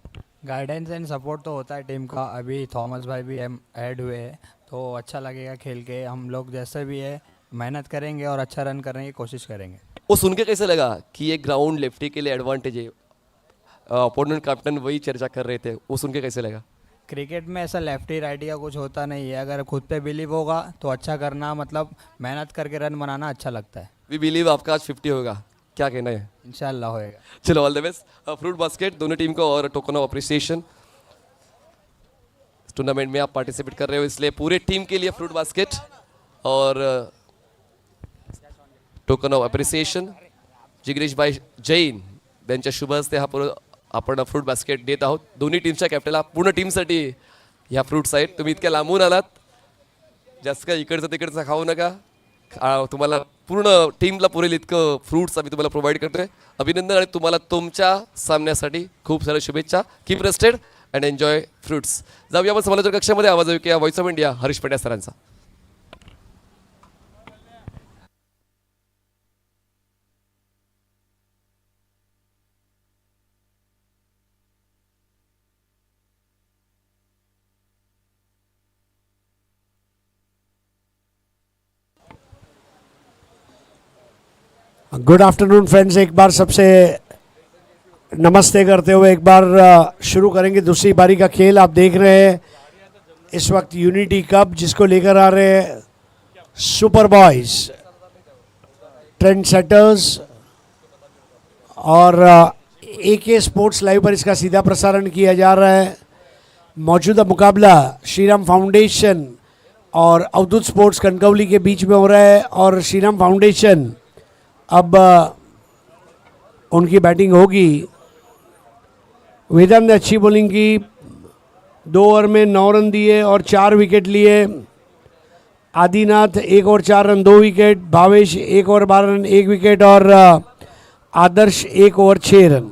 गाइडेंस एंड सपोर्ट तो होता है टीम का. अभी थॉमस भाई भी ऐड हुए हैं तो अच्छा लगेगा खेल के. हम लोग जैसे भी है मेहनत करेंगे और अच्छा रन करने की कोशिश करेंगे. वो सुन के कैसे लगा कि ये ग्राउंड लेफ्टी के लिए एडवांटेज है. अपोनेंट कैप्टन वही चर्चा कर रहे थे. वो सुन के कैसे लगा. क्रिकेट में ऐसा लेफ्टी राइटी का कुछ होता नहीं है. अगर खुद पे बिलीव होगा तो अच्छा करना, मतलब मेहनत करके रन बनाना अच्छा लगता है. वी बिलीव आपका आज 50 होगा. क्या कहना है. इंशाल्लाह होएगा. चलो all the best. Fruit basket दोनों टीम को और टोकन ऑफ अप्रिसिएशन. टूर्नामेंट में आप पार्टिसिपेट कर रहे हो इसलिए पूरे टीम के लिए फ्रूट बास्केट और token of appreciation. Jigneshbhai Jain यांच्या शुभ हस्ते हा आपण फ्रूट बास्केट देत आहोत. दोन्ही टीमच्या कॅप्टनला पूर्ण टीमसाठी ह्या फ्रूट्स आहेत. तुम्ही इतक्या लांबून आलात, जास्त काय इकडचं तिकडचं खाऊ नका. तुम्हाला पूर्ण टीमला पुरेल इतकं फ्रूट्स आम्ही तुम्हाला प्रोव्हाइड करतोय. अभिनंदन आणि तुम्हाला तुमच्या सामन्यासाठी खूप साऱ्या शुभेच्छा. Keep rested and enjoy fruits. जाऊया आपण समालोचक कक्षामध्ये. आवाज ऐकूया voice of India Harish Pandya सरांचा. Good afternoon friends. एक बार सबसे नमस्ते करते हुए एक बार शुरू करेंगे दूसरी पारी का खेल. आप देख रहे हैं इस वक्त यूनिटी कप, जिसको लेकर आ रहे हैं सुपर बॉयज, ट्रेंड सेटर्स और AK स्पोर्ट्स लाइव पर इसका सीधा प्रसारण किया जा रहा है. मौजूदा मुकाबला श्रीराम फाउंडेशन और अवधूत स्पोर्ट्स कनकवली के बीच में हो रहा है. और श्रीराम फाउंडेशन अब उनकी बैटिंग होगी. वेदांत ने अच्छी बॉलिंग की. 2 ओवर में 9 रन दिए और 4 विकेट लिए. Adinath 1 over 4 run 2 wicket. Bhavesh 1 over 12 run 1 wicket और आदर्श 1 ओवर 6 रन.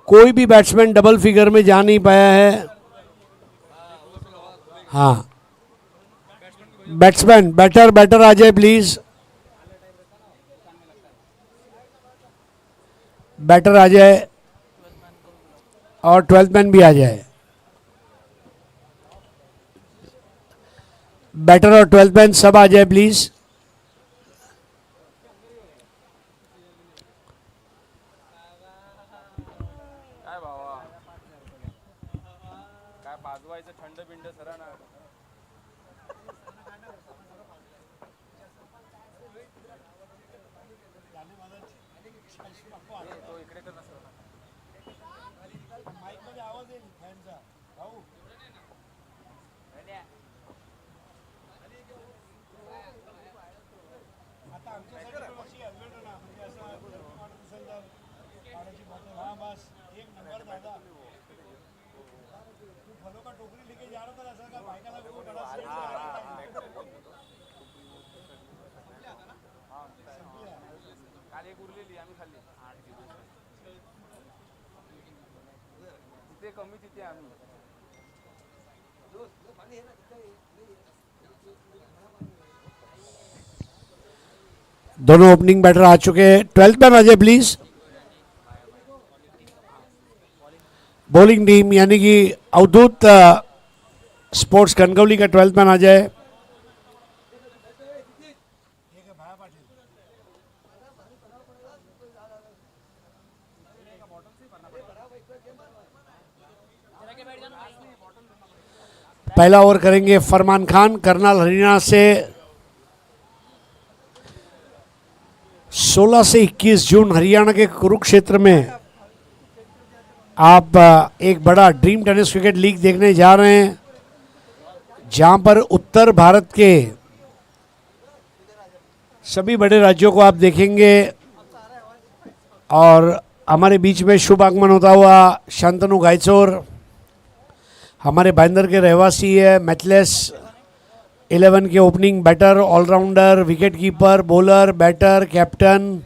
कोई भी बैट्समैन डबल फिगर में जा नहीं पाया है. हाँ, बैट्समैन बैटर आ जाए प्लीज. बैटर आ जाए और 12th मैन भी आ जाए. बैटर और 12th मैन सब आ जाए प्लीज. काय भावा काय पाजवायचं थंड बिंड सरा ना. दोनों ओपनिंग बैटर आ चुके हैं। 12th मैन आ जाए प्लीज। बॉलिंग टीम यानी कि अवधूत स्पोर्ट्स कनकवली का 12th मैन आ जाए। पहला ओवर करेंगे फरमान खान करनाल हरियाणा से। 16 से 21 जून हरियाणा के कुरुक्षेत्र में आप एक बड़ा ड्रीम टेनिस क्रिकेट लीग देखने जा रहे हैं, जहां पर उत्तर भारत के सभी बड़े राज्यों को आप देखेंगे। और हमारे बीच में शुभ आगमन होता हुआ शांतनु गायचोर, हमारे भाईंदर के रहवासी है, मैथलेस 11 के opening batter, allrounder, wicket keeper, bowler, batter, captain,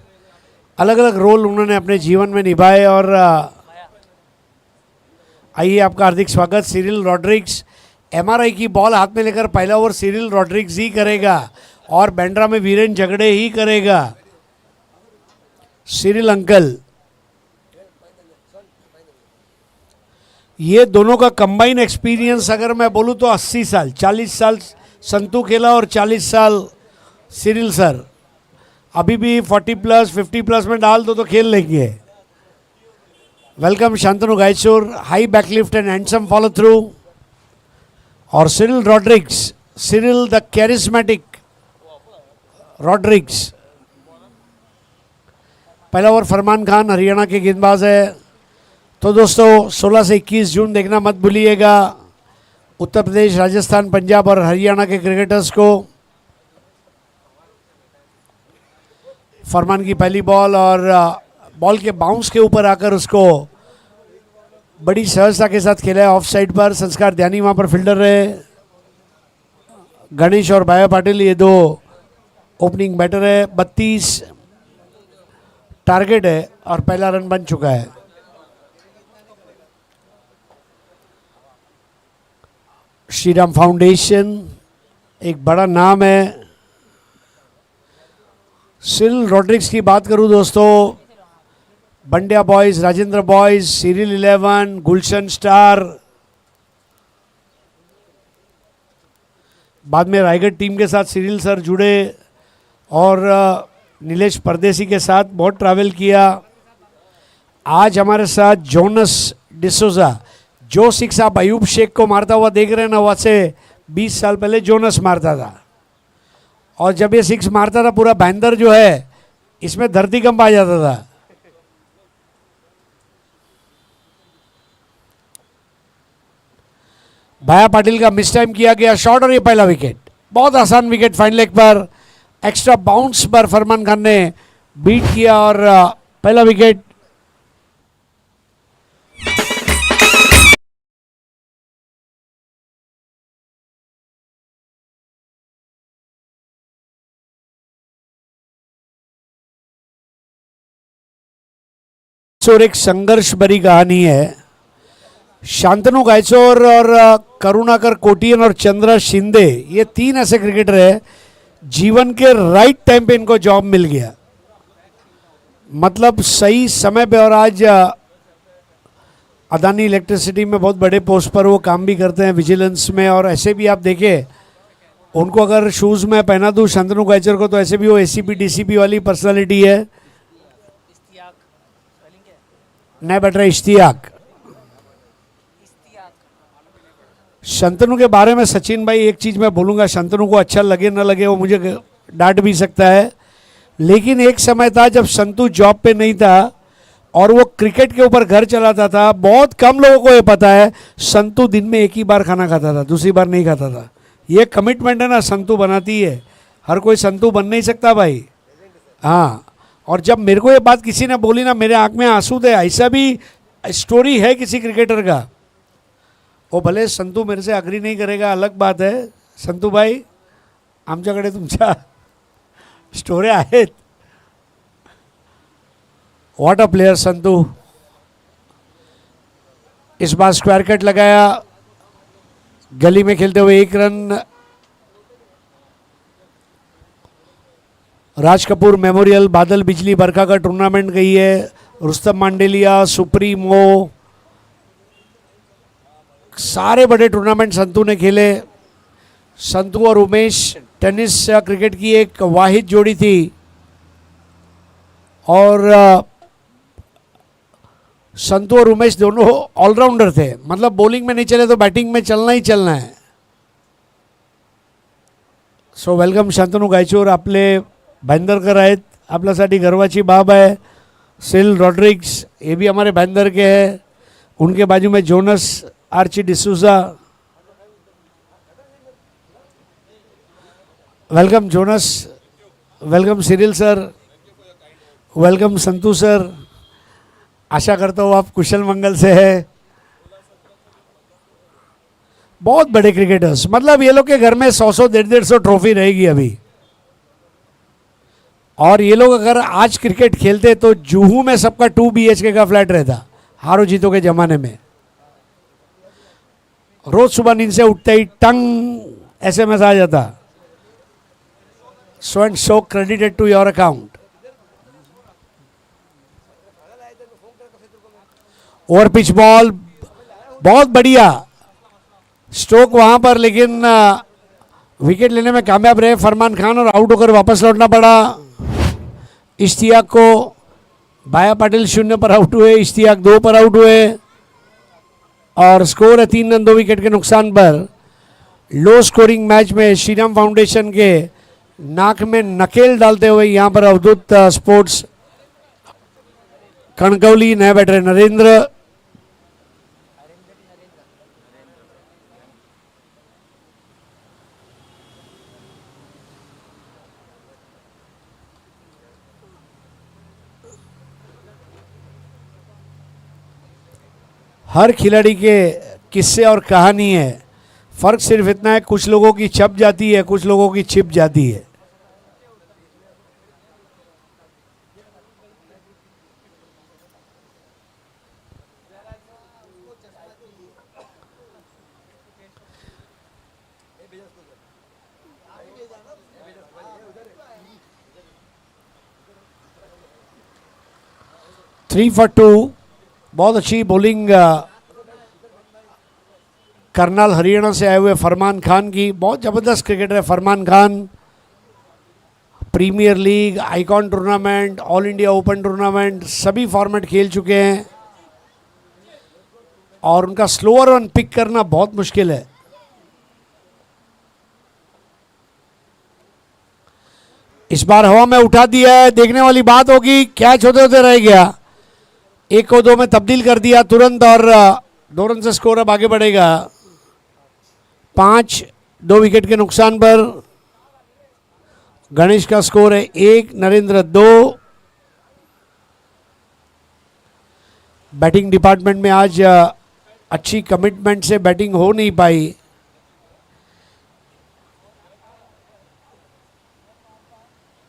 अलग अलग रोल उन्होंने अपने जीवन में निभाए। और आइए आपका हार्दिक स्वागत। सिरिल रॉड्रिग्स एमआरआई की बॉल हाथ में लेकर पहला ओवर सिरिल रॉड्रिग्स ही करेगा और बैंड्रा में वीरेन झगड़े ही करेगा। सिरिल अंकल, ये दोनों का कंबाइन एक्सपीरियंस अगर मैं बोलूँ तो 80 साल, 40 साल संतू खेला और 40 साल सिरिल सर। अभी भी 40+, 50+ में डाल दो तो खेल लेंगे। Welcome Shantanu Gaichor, high backlift and handsome follow through. और Cyril Rodrigues, Cyril the charismatic Rodrigues. पहला ओवर फरमान खान हरियाणा के गेंदबाज है। तो दोस्तों 16 से 21 जून देखना मत भूलिएगा उत्तर प्रदेश, राजस्थान, पंजाब और हरियाणा के क्रिकेटर्स को। फरमान की पहली बॉल और बॉल के बाउंस के ऊपर आकर उसको बड़ी सहजता के साथ खेला है ऑफ साइड पर। संस्कार ध्यानी वहाँ पर फील्डर रहे। गणेश और बाया पाटिल ये दो ओपनिंग बैटर है। 32 टारगेट है और पहला रन बन चुका है। श्रीराम फाउंडेशन एक बड़ा नाम है। सिरिल रॉड्रिग्स की बात करूं दोस्तों, Bandiya boys, Rajendra boys, Cyril 11, Gulshan star, बाद में रायगढ़ टीम के साथ सिरिल सर जुड़े और नीलेश परदेसी के साथ बहुत ट्रैवल किया। आज हमारे साथ जोनस डिसोजा, जो सिक्स आप अयूब शेख को मारता हुआ देख रहे हैं ना, वैसे 20 साल पहले जोनस मारता था। और जब ये सिक्स मारता था पूरा बैंदर जो है इसमें धरती कंप आ जाता था। भाया पाटिल का मिस टाइम किया गया शॉट और ये पहला विकेट, बहुत आसान विकेट फाइन लेग पर। एक्स्ट्रा बाउंस पर फरमान खान ने बीट किया और पहला विकेट। और एक संघर्ष भरी कहानी है। शांतनु गायचोर और करुणाकर कोटियन और चंद्र शिंदे, ये 3 ऐसे क्रिकेटर हैं जीवन के राइट टाइम पे इनको जॉब मिल गया, मतलब सही समय पे। और आज अदानी इलेक्ट्रिसिटी में बहुत बड़े पोस्ट पर वो काम भी करते हैं, विजिलेंस में। और ऐसे भी आप देखें उनको, अगर शूज़ में पहना दूँ शांतनु गायचोर को, तो ऐसे भी वो एसीपी डीसीपी वाली पर्सनालिटी है। नया बैटर इश्तियाक। शांतनु के बारे में सचिन भाई एक चीज़ मैं बोलूँगा, शांतनु को अच्छा लगे ना लगे वो मुझे डांट भी सकता है, लेकिन एक समय था जब संतू जॉब पे नहीं था और वो क्रिकेट के ऊपर घर चलाता था। बहुत कम लोगों को ये पता है संतू दिन में एक ही बार खाना खाता था, दूसरी बार नहीं खाता था। ये कमिटमेंट है ना संतू बनाती है, हर कोई संतू बन नहीं सकता भाई। हाँ, और जब मेरे को ये बात किसी ने बोली ना, मेरे आंख में आंसू थे। ऐसा भी स्टोरी है किसी क्रिकेटर का, वो भले संतू मेरे से अग्री नहीं करेगा, अलग बात है। संतू भाई, आमच्याकडे तुमच्या स्टोऱ्या आहेत। What a player Santu. Is bar square cut लगाया, गली में खेलते हुए 1 रन। राज कपूर मेमोरियल बादल बिजली बरखा का टूर्नामेंट गई है। रुस्तम मांडेलिया, सुप्रीमो, सारे बड़े टूर्नामेंट संतू ने खेले। संतू और उमेश टेनिस या क्रिकेट की एक वाहिद जोड़ी थी और संतू और उमेश दोनों ऑलराउंडर थे, मतलब बॉलिंग में नहीं चले तो बैटिंग में चलना ही चलना है। सो वेलकम शांतनू गायचूर, आपले भाईंदरकर आहेत, आपल्यासाठी गर्वाची बाब है। सिल रॉड्रिग्स ये भी हमारे भाईंदर के हैं। उनके बाजू में Jonas Archie D'Souza. Welcome Jonas, welcome Cyril sir, welcome Santu sir. आशा करता हूँ आप कुशल मंगल से है। बहुत बड़े क्रिकेटर्स, मतलब ये लोग के घर में 100 150 ट्रॉफी रहेगी अभी। और ये लोग अगर आज क्रिकेट खेलते तो जुहू में सबका 2 BHK का फ्लैट रहता, हारो जीतो के ज़माने में। रोज सुबह नींद से उठते ही टंग SMS आ जाता, so and so credited to your account. Over pitch ball बहुत बढ़िया स्ट्रोक वहां पर, लेकिन विकेट लेने में कामयाब रहे फरमान खान और आउट होकर वापस लौटना पड़ा। इश्तियाक को बाया पाटिल 0 पर आउट हुए, इश्तियाक 2 पर आउट हुए और स्कोर है 3 रन 2 विकेट के नुकसान पर। लो स्कोरिंग मैच में श्रीराम फाउंडेशन के नाक में नकेल डालते हुए यहां पर अवधूत स्पोर्ट्स कणकवली नए बैटर नरेंद्र। हर खिलाड़ी के किस्से और कहानी है, फर्क सिर्फ इतना है कुछ लोगों की छप जाती है, कुछ लोगों की छिप जाती है। थ्री फॉर 2, बहुत अच्छी बॉलिंग करनाल हरियाणा से आए हुए फरमान खान की। बहुत ज़बरदस्त क्रिकेटर है Farman Khan. Premier league, icon tournament, all India open tournament सभी फॉर्मेट खेल चुके हैं और उनका स्लोअर वन पिक करना बहुत मुश्किल है। इस बार हवा में उठा दिया है, देखने वाली बात होगी। कैच होते होते रह गया, 1 को 2 में तब्दील कर दिया तुरंत और 2 रन से स्कोर अब आगे बढ़ेगा। 5 2 विकेट के नुकसान पर। गणेश का स्कोर है 1, नरेंद्र 2। बैटिंग डिपार्टमेंट में आज अच्छी कमिटमेंट से बैटिंग हो नहीं पाई।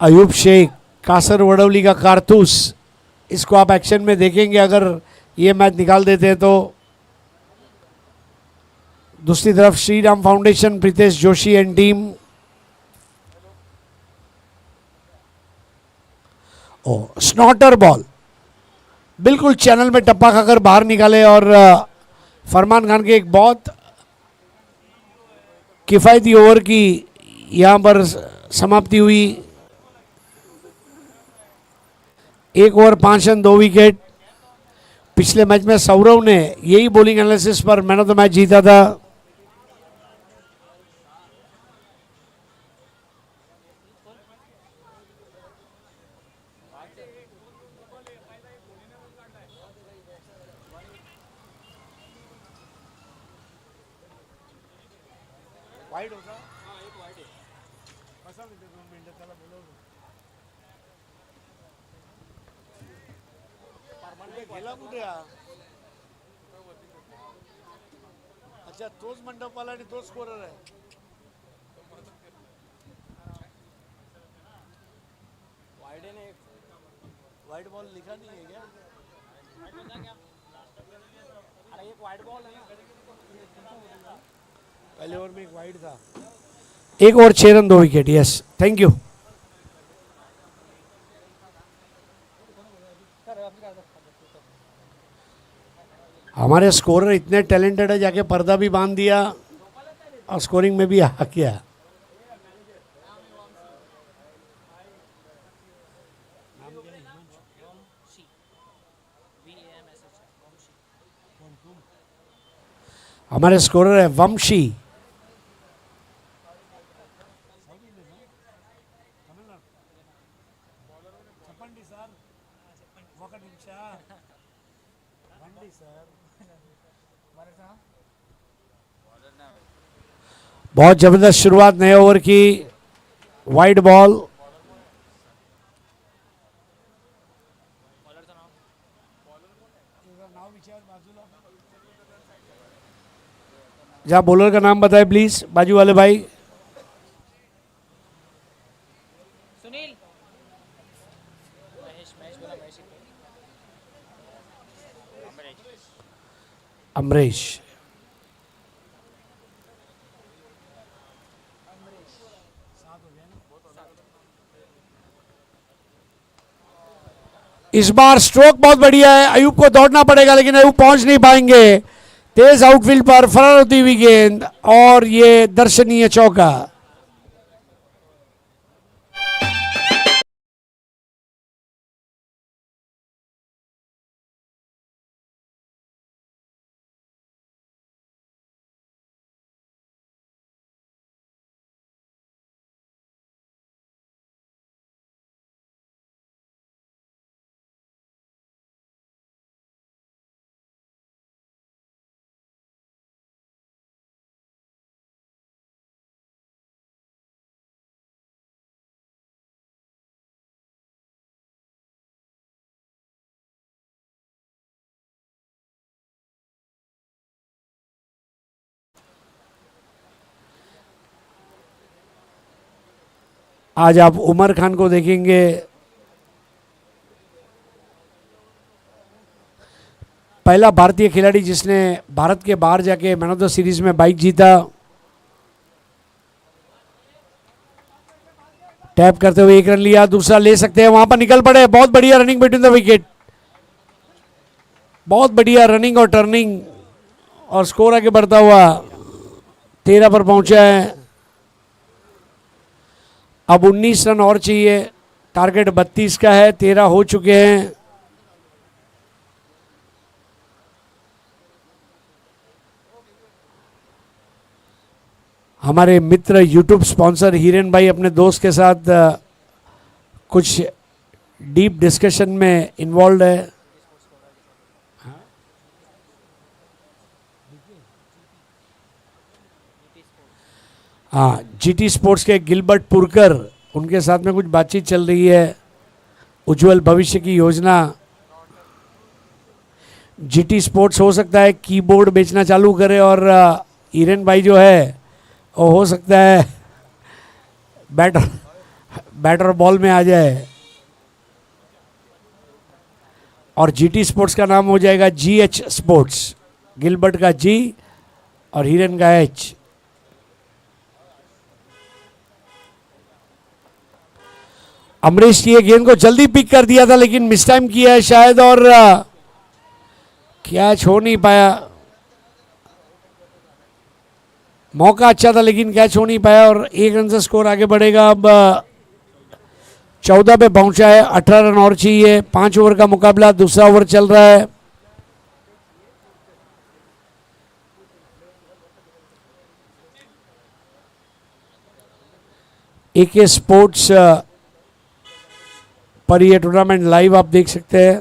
अयूब शेख, कासर वडवली का कारतूस, इसको आप एक्शन में देखेंगे अगर ये मैच निकाल देते हैं तो। दूसरी तरफ Shriram foundation, Pritesh Joshi and team. Oh snorter ball बिल्कुल चैनल में टप्पा खाकर बाहर निकाले और फरमान खान के एक बहुत किफायती ओवर की यहां पर समाप्ति हुई। 1 ओवर 5 रन 2 विकेट। पिछले मैच में सौरव ने यही bowling analysis per man of the match जीता था। अच्छा तोच मंडप वाला आणि तोच स्कोरर आहे। पहले ओवर में एक वाइड था, एक और 6 run 2 wicket. Yes, thank you. हमारे स्कोरर इतने टैलेंटेड है, जाके पर्दा भी बांध दिया और स्कोरिंग में भी आ गया। हमारे स्कोरर है वंशी। बहुत जबरदस्त शुरुआत नए ओवर की। वाइड बॉल, जहाँ बॉलर का नाम बताए प्लीज, बाजू वाले भाई। सुनील अमरीश। इस बार स्ट्रोक बहुत बढ़िया है, अयूब को दौड़ना पड़ेगा लेकिन अयूब पहुंच नहीं पाएंगे। तेज आउटफील्ड पर फरार होती हुई गेंद और ये दर्शनीय चौका। आज आप उमर खान को देखेंगे, पहला भारतीय खिलाड़ी जिसने भारत के बाहर जाके मैन ऑफ द सीरीज में बाइक जीता। टैप करते हुए 1 रन लिया, दूसरा ले सकते हैं, वहां पर निकल पड़े। बहुत बढ़िया रनिंग बिटवीन द विकेट, बहुत बढ़िया रनिंग और टर्निंग, और स्कोर आगे बढ़ता हुआ 13 पर पहुंचा है। अब 19 रन और चाहिए, टारगेट 32 का है, 13 हो चुके हैं। हमारे मित्र यूट्यूब स्पॉन्सर हीरेन भाई अपने दोस्त के साथ कुछ डीप डिस्कशन में इन्वॉल्व है। हाँ, जीटी स्पोर्ट्स के गिलबर्ट पुरकर, उनके साथ में कुछ बातचीत चल रही है, उज्जवल भविष्य की योजना। जीटी स्पोर्ट्स हो सकता है कीबोर्ड बेचना चालू करे और हीरेन भाई जो है वो हो सकता है बैटर बॉल में आ जाए, और जीटी स्पोर्ट्स का नाम हो जाएगा जीएच स्पोर्ट्स। गिलबर्ट का जी और हीरेन का एच। अमरीश की ये गेंद को जल्दी पिक कर दिया था लेकिन मिस टाइम किया है शायद, और कैच हो नहीं पाया। मौका अच्छा था लेकिन कैच हो नहीं पाया, और 1 रन से स्कोर आगे बढ़ेगा। अब 14 पे पहुंचा है, 18 रन और चाहिए। 5 ओवर का मुकाबला, दूसरा ओवर चल रहा है। एके स्पोर्ट्स पर ये टूर्नामेंट लाइव आप देख सकते हैं।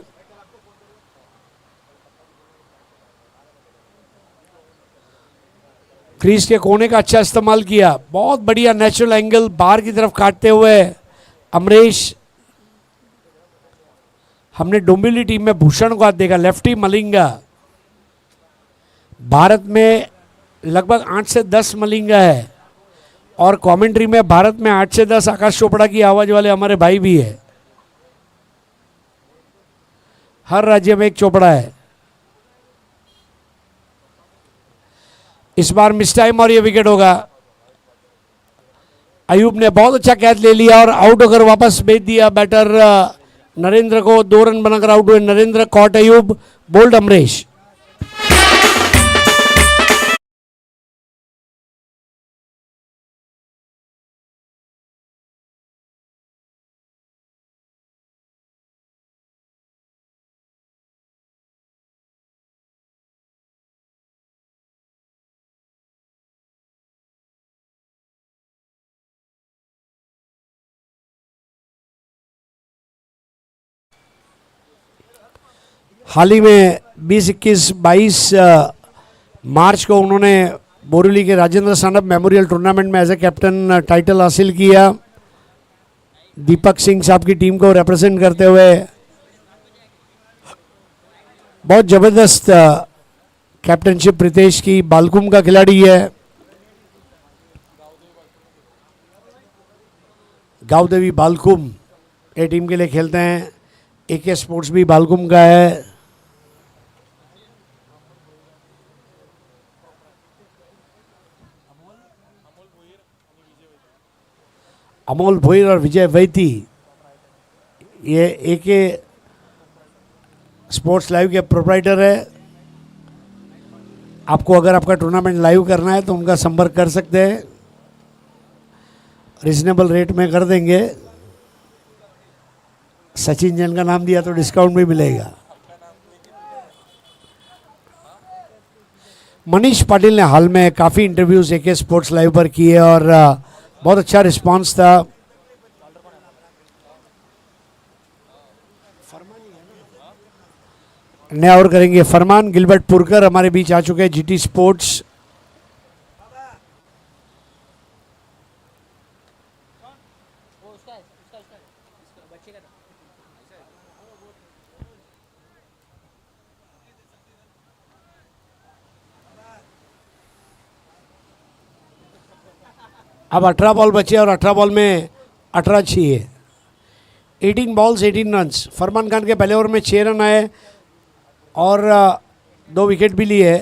क्रीज के कोने का अच्छा इस्तेमाल किया, बहुत बढ़िया नेचुरल एंगल बाहर की तरफ काटते हुए अमरीश। हमने डोंबिवली टीम में भूषण को आज देखा, लेफ्टी मलिंगा। भारत में लगभग 8 से 10 मलिंगा है, और कमेंट्री में भारत में 8 से 10 आकाश चोपड़ा की आवाज वाले हमारे भाई भी है। हर राज्य में एक चोपड़ा है। इस बार मिस टाइम और ये विकेट होगा। अयूब ने बहुत अच्छा कैच ले लिया और आउट होकर वापस भेज दिया बैटर नरेंद्र को। 2 रन बनाकर आउट हुए नरेंद्र। Caught Ayub, bowled Amrish. हाल ही में 20, 21, 22 मार्च को उन्होंने बोरीवली के राजेंद्र सानप मेमोरियल टूर्नामेंट में एज ए कैप्टन टाइटल हासिल किया। दीपक सिंह साहब की टीम को रिप्रेजेंट करते हुए बहुत जबरदस्त कैप्टनशिप प्रीतेश की। बालकुम का खिलाड़ी है। गावदेवी बालकुम ए टीम के लिए खेलते हैं। एके स्पोर्ट्स भी बालकुम का है। अमोल भोईर और विजय वैती ये एके स्पोर्ट्स लाइव के प्रोप्राइटर है। आपको अगर आपका टूर्नामेंट लाइव करना है तो उनका संपर्क कर सकते हैं। रिजनेबल रेट में कर देंगे। सचिन जैन का नाम दिया तो डिस्काउंट भी मिलेगा। मनीष पाटिल ने हाल में काफ़ी इंटरव्यूज एके स्पोर्ट्स लाइव पर किए और बहुत अच्छा रिस्पांस था। नया और करेंगे फरमान गिलबर्ट पुरकर हमारे बीच आ चुके हैं जीटी स्पोर्ट्स। अब 18 बॉल बचे और 18 बॉल में 18 चाहिए। 18 बॉल्स 18 रन्स। फरमान खान के पहले ओवर में 6 रन आए और 2 विकेट भी लिए।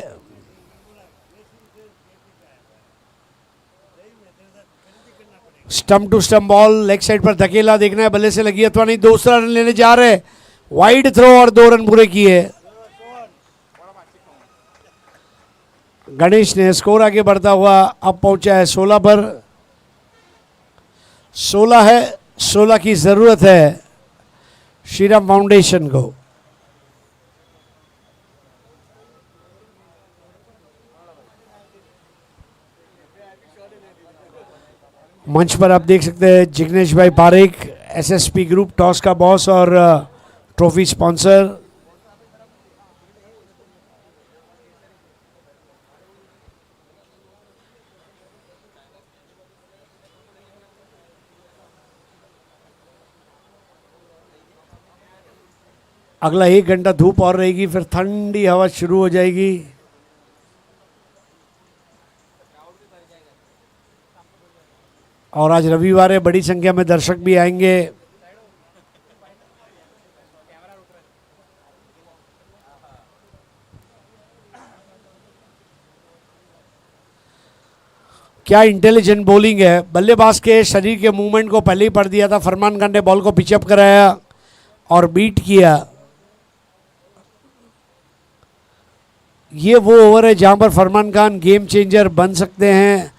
Stump to stump ball leg side पर धकेला। देखना है बल्ले से लगी अथवा नहीं। दूसरा रन लेने जा रहे। वाइड थ्रो और 2 रन पूरे किए। गणेश ने स्कोर आगे बढ़ता हुआ अब पहुंचा है 16 पर। 16 है। 16 की जरूरत है श्रीराम फाउंडेशन को। मंच पर आप देख सकते हैं जिग्नेश भाई पारेख, एसएसपी ग्रुप टॉस का बॉस और ट्रॉफी स्पॉन्सर। अगला 1 घंटा धूप और रहेगी, फिर ठंडी हवा शुरू हो जाएगी। और आज रविवार है, बड़ी संख्या में दर्शक भी आएंगे। क्या इंटेलिजेंट बॉलिंग है। बल्लेबाज के शरीर के मूवमेंट को पहले ही पढ़ दिया था। फरमान खान ने बॉल को पिचअप कराया और बीट किया। ये वो ओवर है जहां पर फरमान खान गेम चेंजर बन सकते हैं।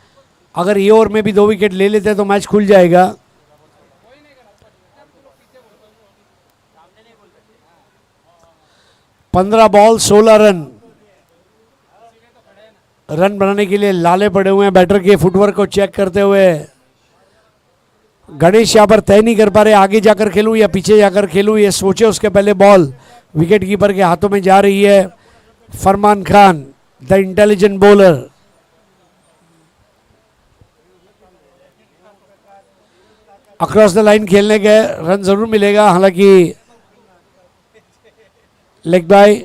अगर ये ओवर में भी 2 विकेट ले लेते हैं तो मैच खुल जाएगा। पंद्रह बॉल 16 रन। रन बनाने के लिए लाले पड़े हुए हैं। बैटर के फुटवर्क को चेक करते हुए गणेश यहां पर तय नहीं कर पा रहे, आगे जाकर खेलूं या पीछे जाकर खेलूं, ये सोचे उसके पहले बॉल विकेट कीपर के हाथों में जा रही है। Farman Khan the intelligent bowler. Across the line खेलने के रन जरूर मिलेगा, हालांकि लेग बाय।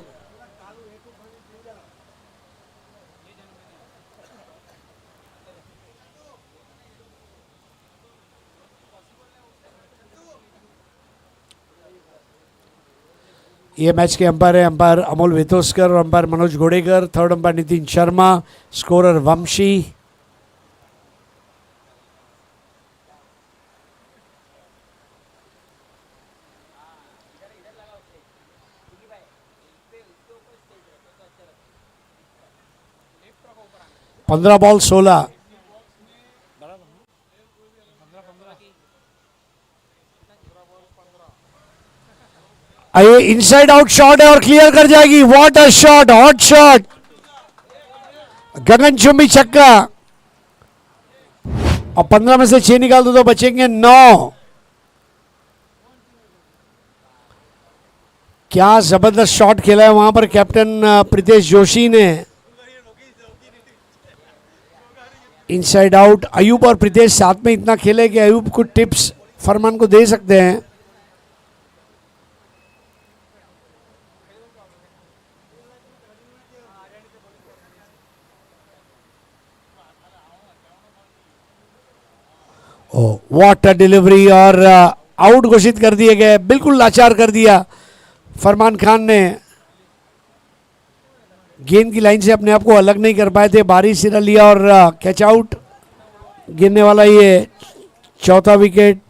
ये मैच के अंपायर है अंपायर अमोल वेतोस्कर और umpire Manoj Ghodekar, third umpire Nitin Sharma, scorer Vanshi. पंद्रह बॉल 16। आइए इनसाइड आउट शॉट है और क्लियर कर जाएगी। What a shot, hot shot, गगनचुंबी छक्का। और 15 में से 6 निकाल दो तो बचेंगे 9। क्या जबरदस्त शॉट खेला है वहां पर कैप्टन प्रीतेश जोशी ने। Inside out. अयूब और प्रीतेश साथ में इतना खेले कि अयूब कुछ टिप्स फरमान को दे सकते हैं। व्हाट अ डिलीवरी, और आउट घोषित कर दिए गए। बिल्कुल लाचार कर दिया फरमान खान ने। गेंद की लाइन से अपने आप को अलग नहीं कर पाए थे। बारी सिरा लिया और कैच आउट। गिरने वाला ये चौथा विकेट।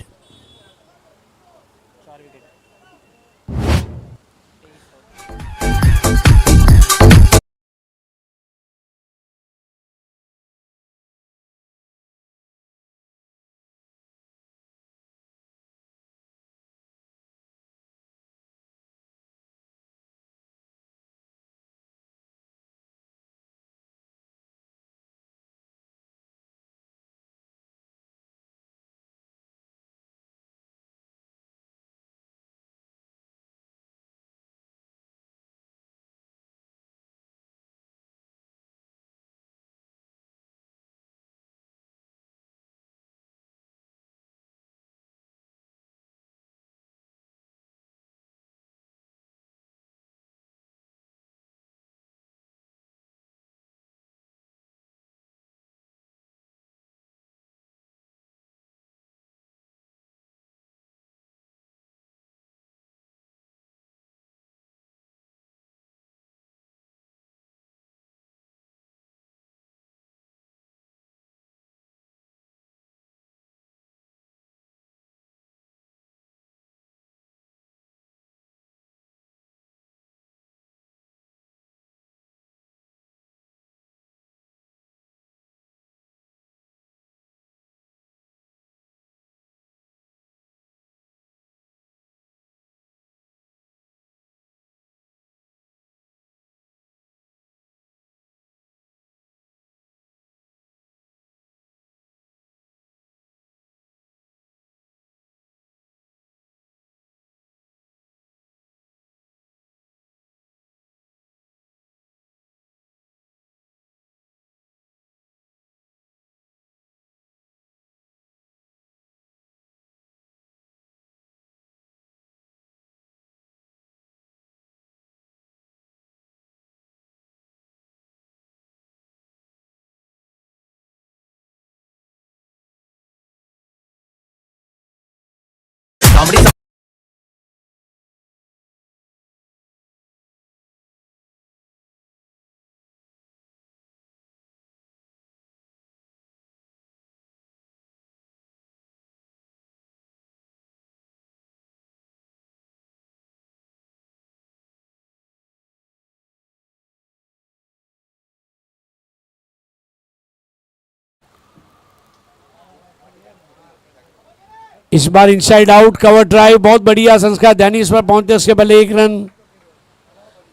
इस बार इनसाइड आउट कवर ड्राइव, बहुत बढ़िया संस्कार ध्यानी इस पर पहुंचते, उसके पहले 1 रन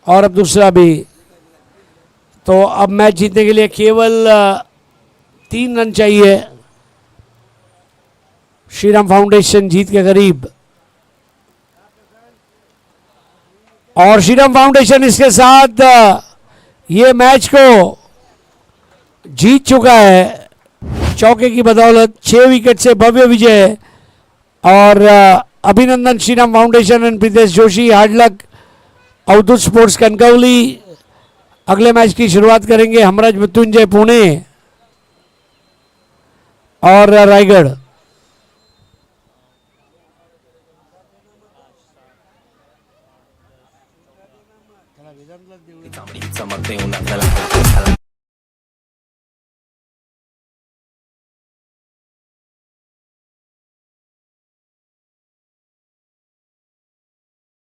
और अब दूसरा भी। तो अब मैच जीतने के लिए केवल 3 रन चाहिए। श्रीराम फाउंडेशन जीत के करीब, और श्रीराम फाउंडेशन इसके साथ ये मैच को जीत चुका है चौके की बदौलत। 6 विकेट से भव्य विजय। और अभिनंदन Shriram foundation and Pritesh Joshi. Hard luck Avadhoot sports Kankavli. अगले मैच की शुरुआत करेंगे हमराज मृत्युंजय पुणे और रायगढ़। वेदांतलाच देऊळ आहे.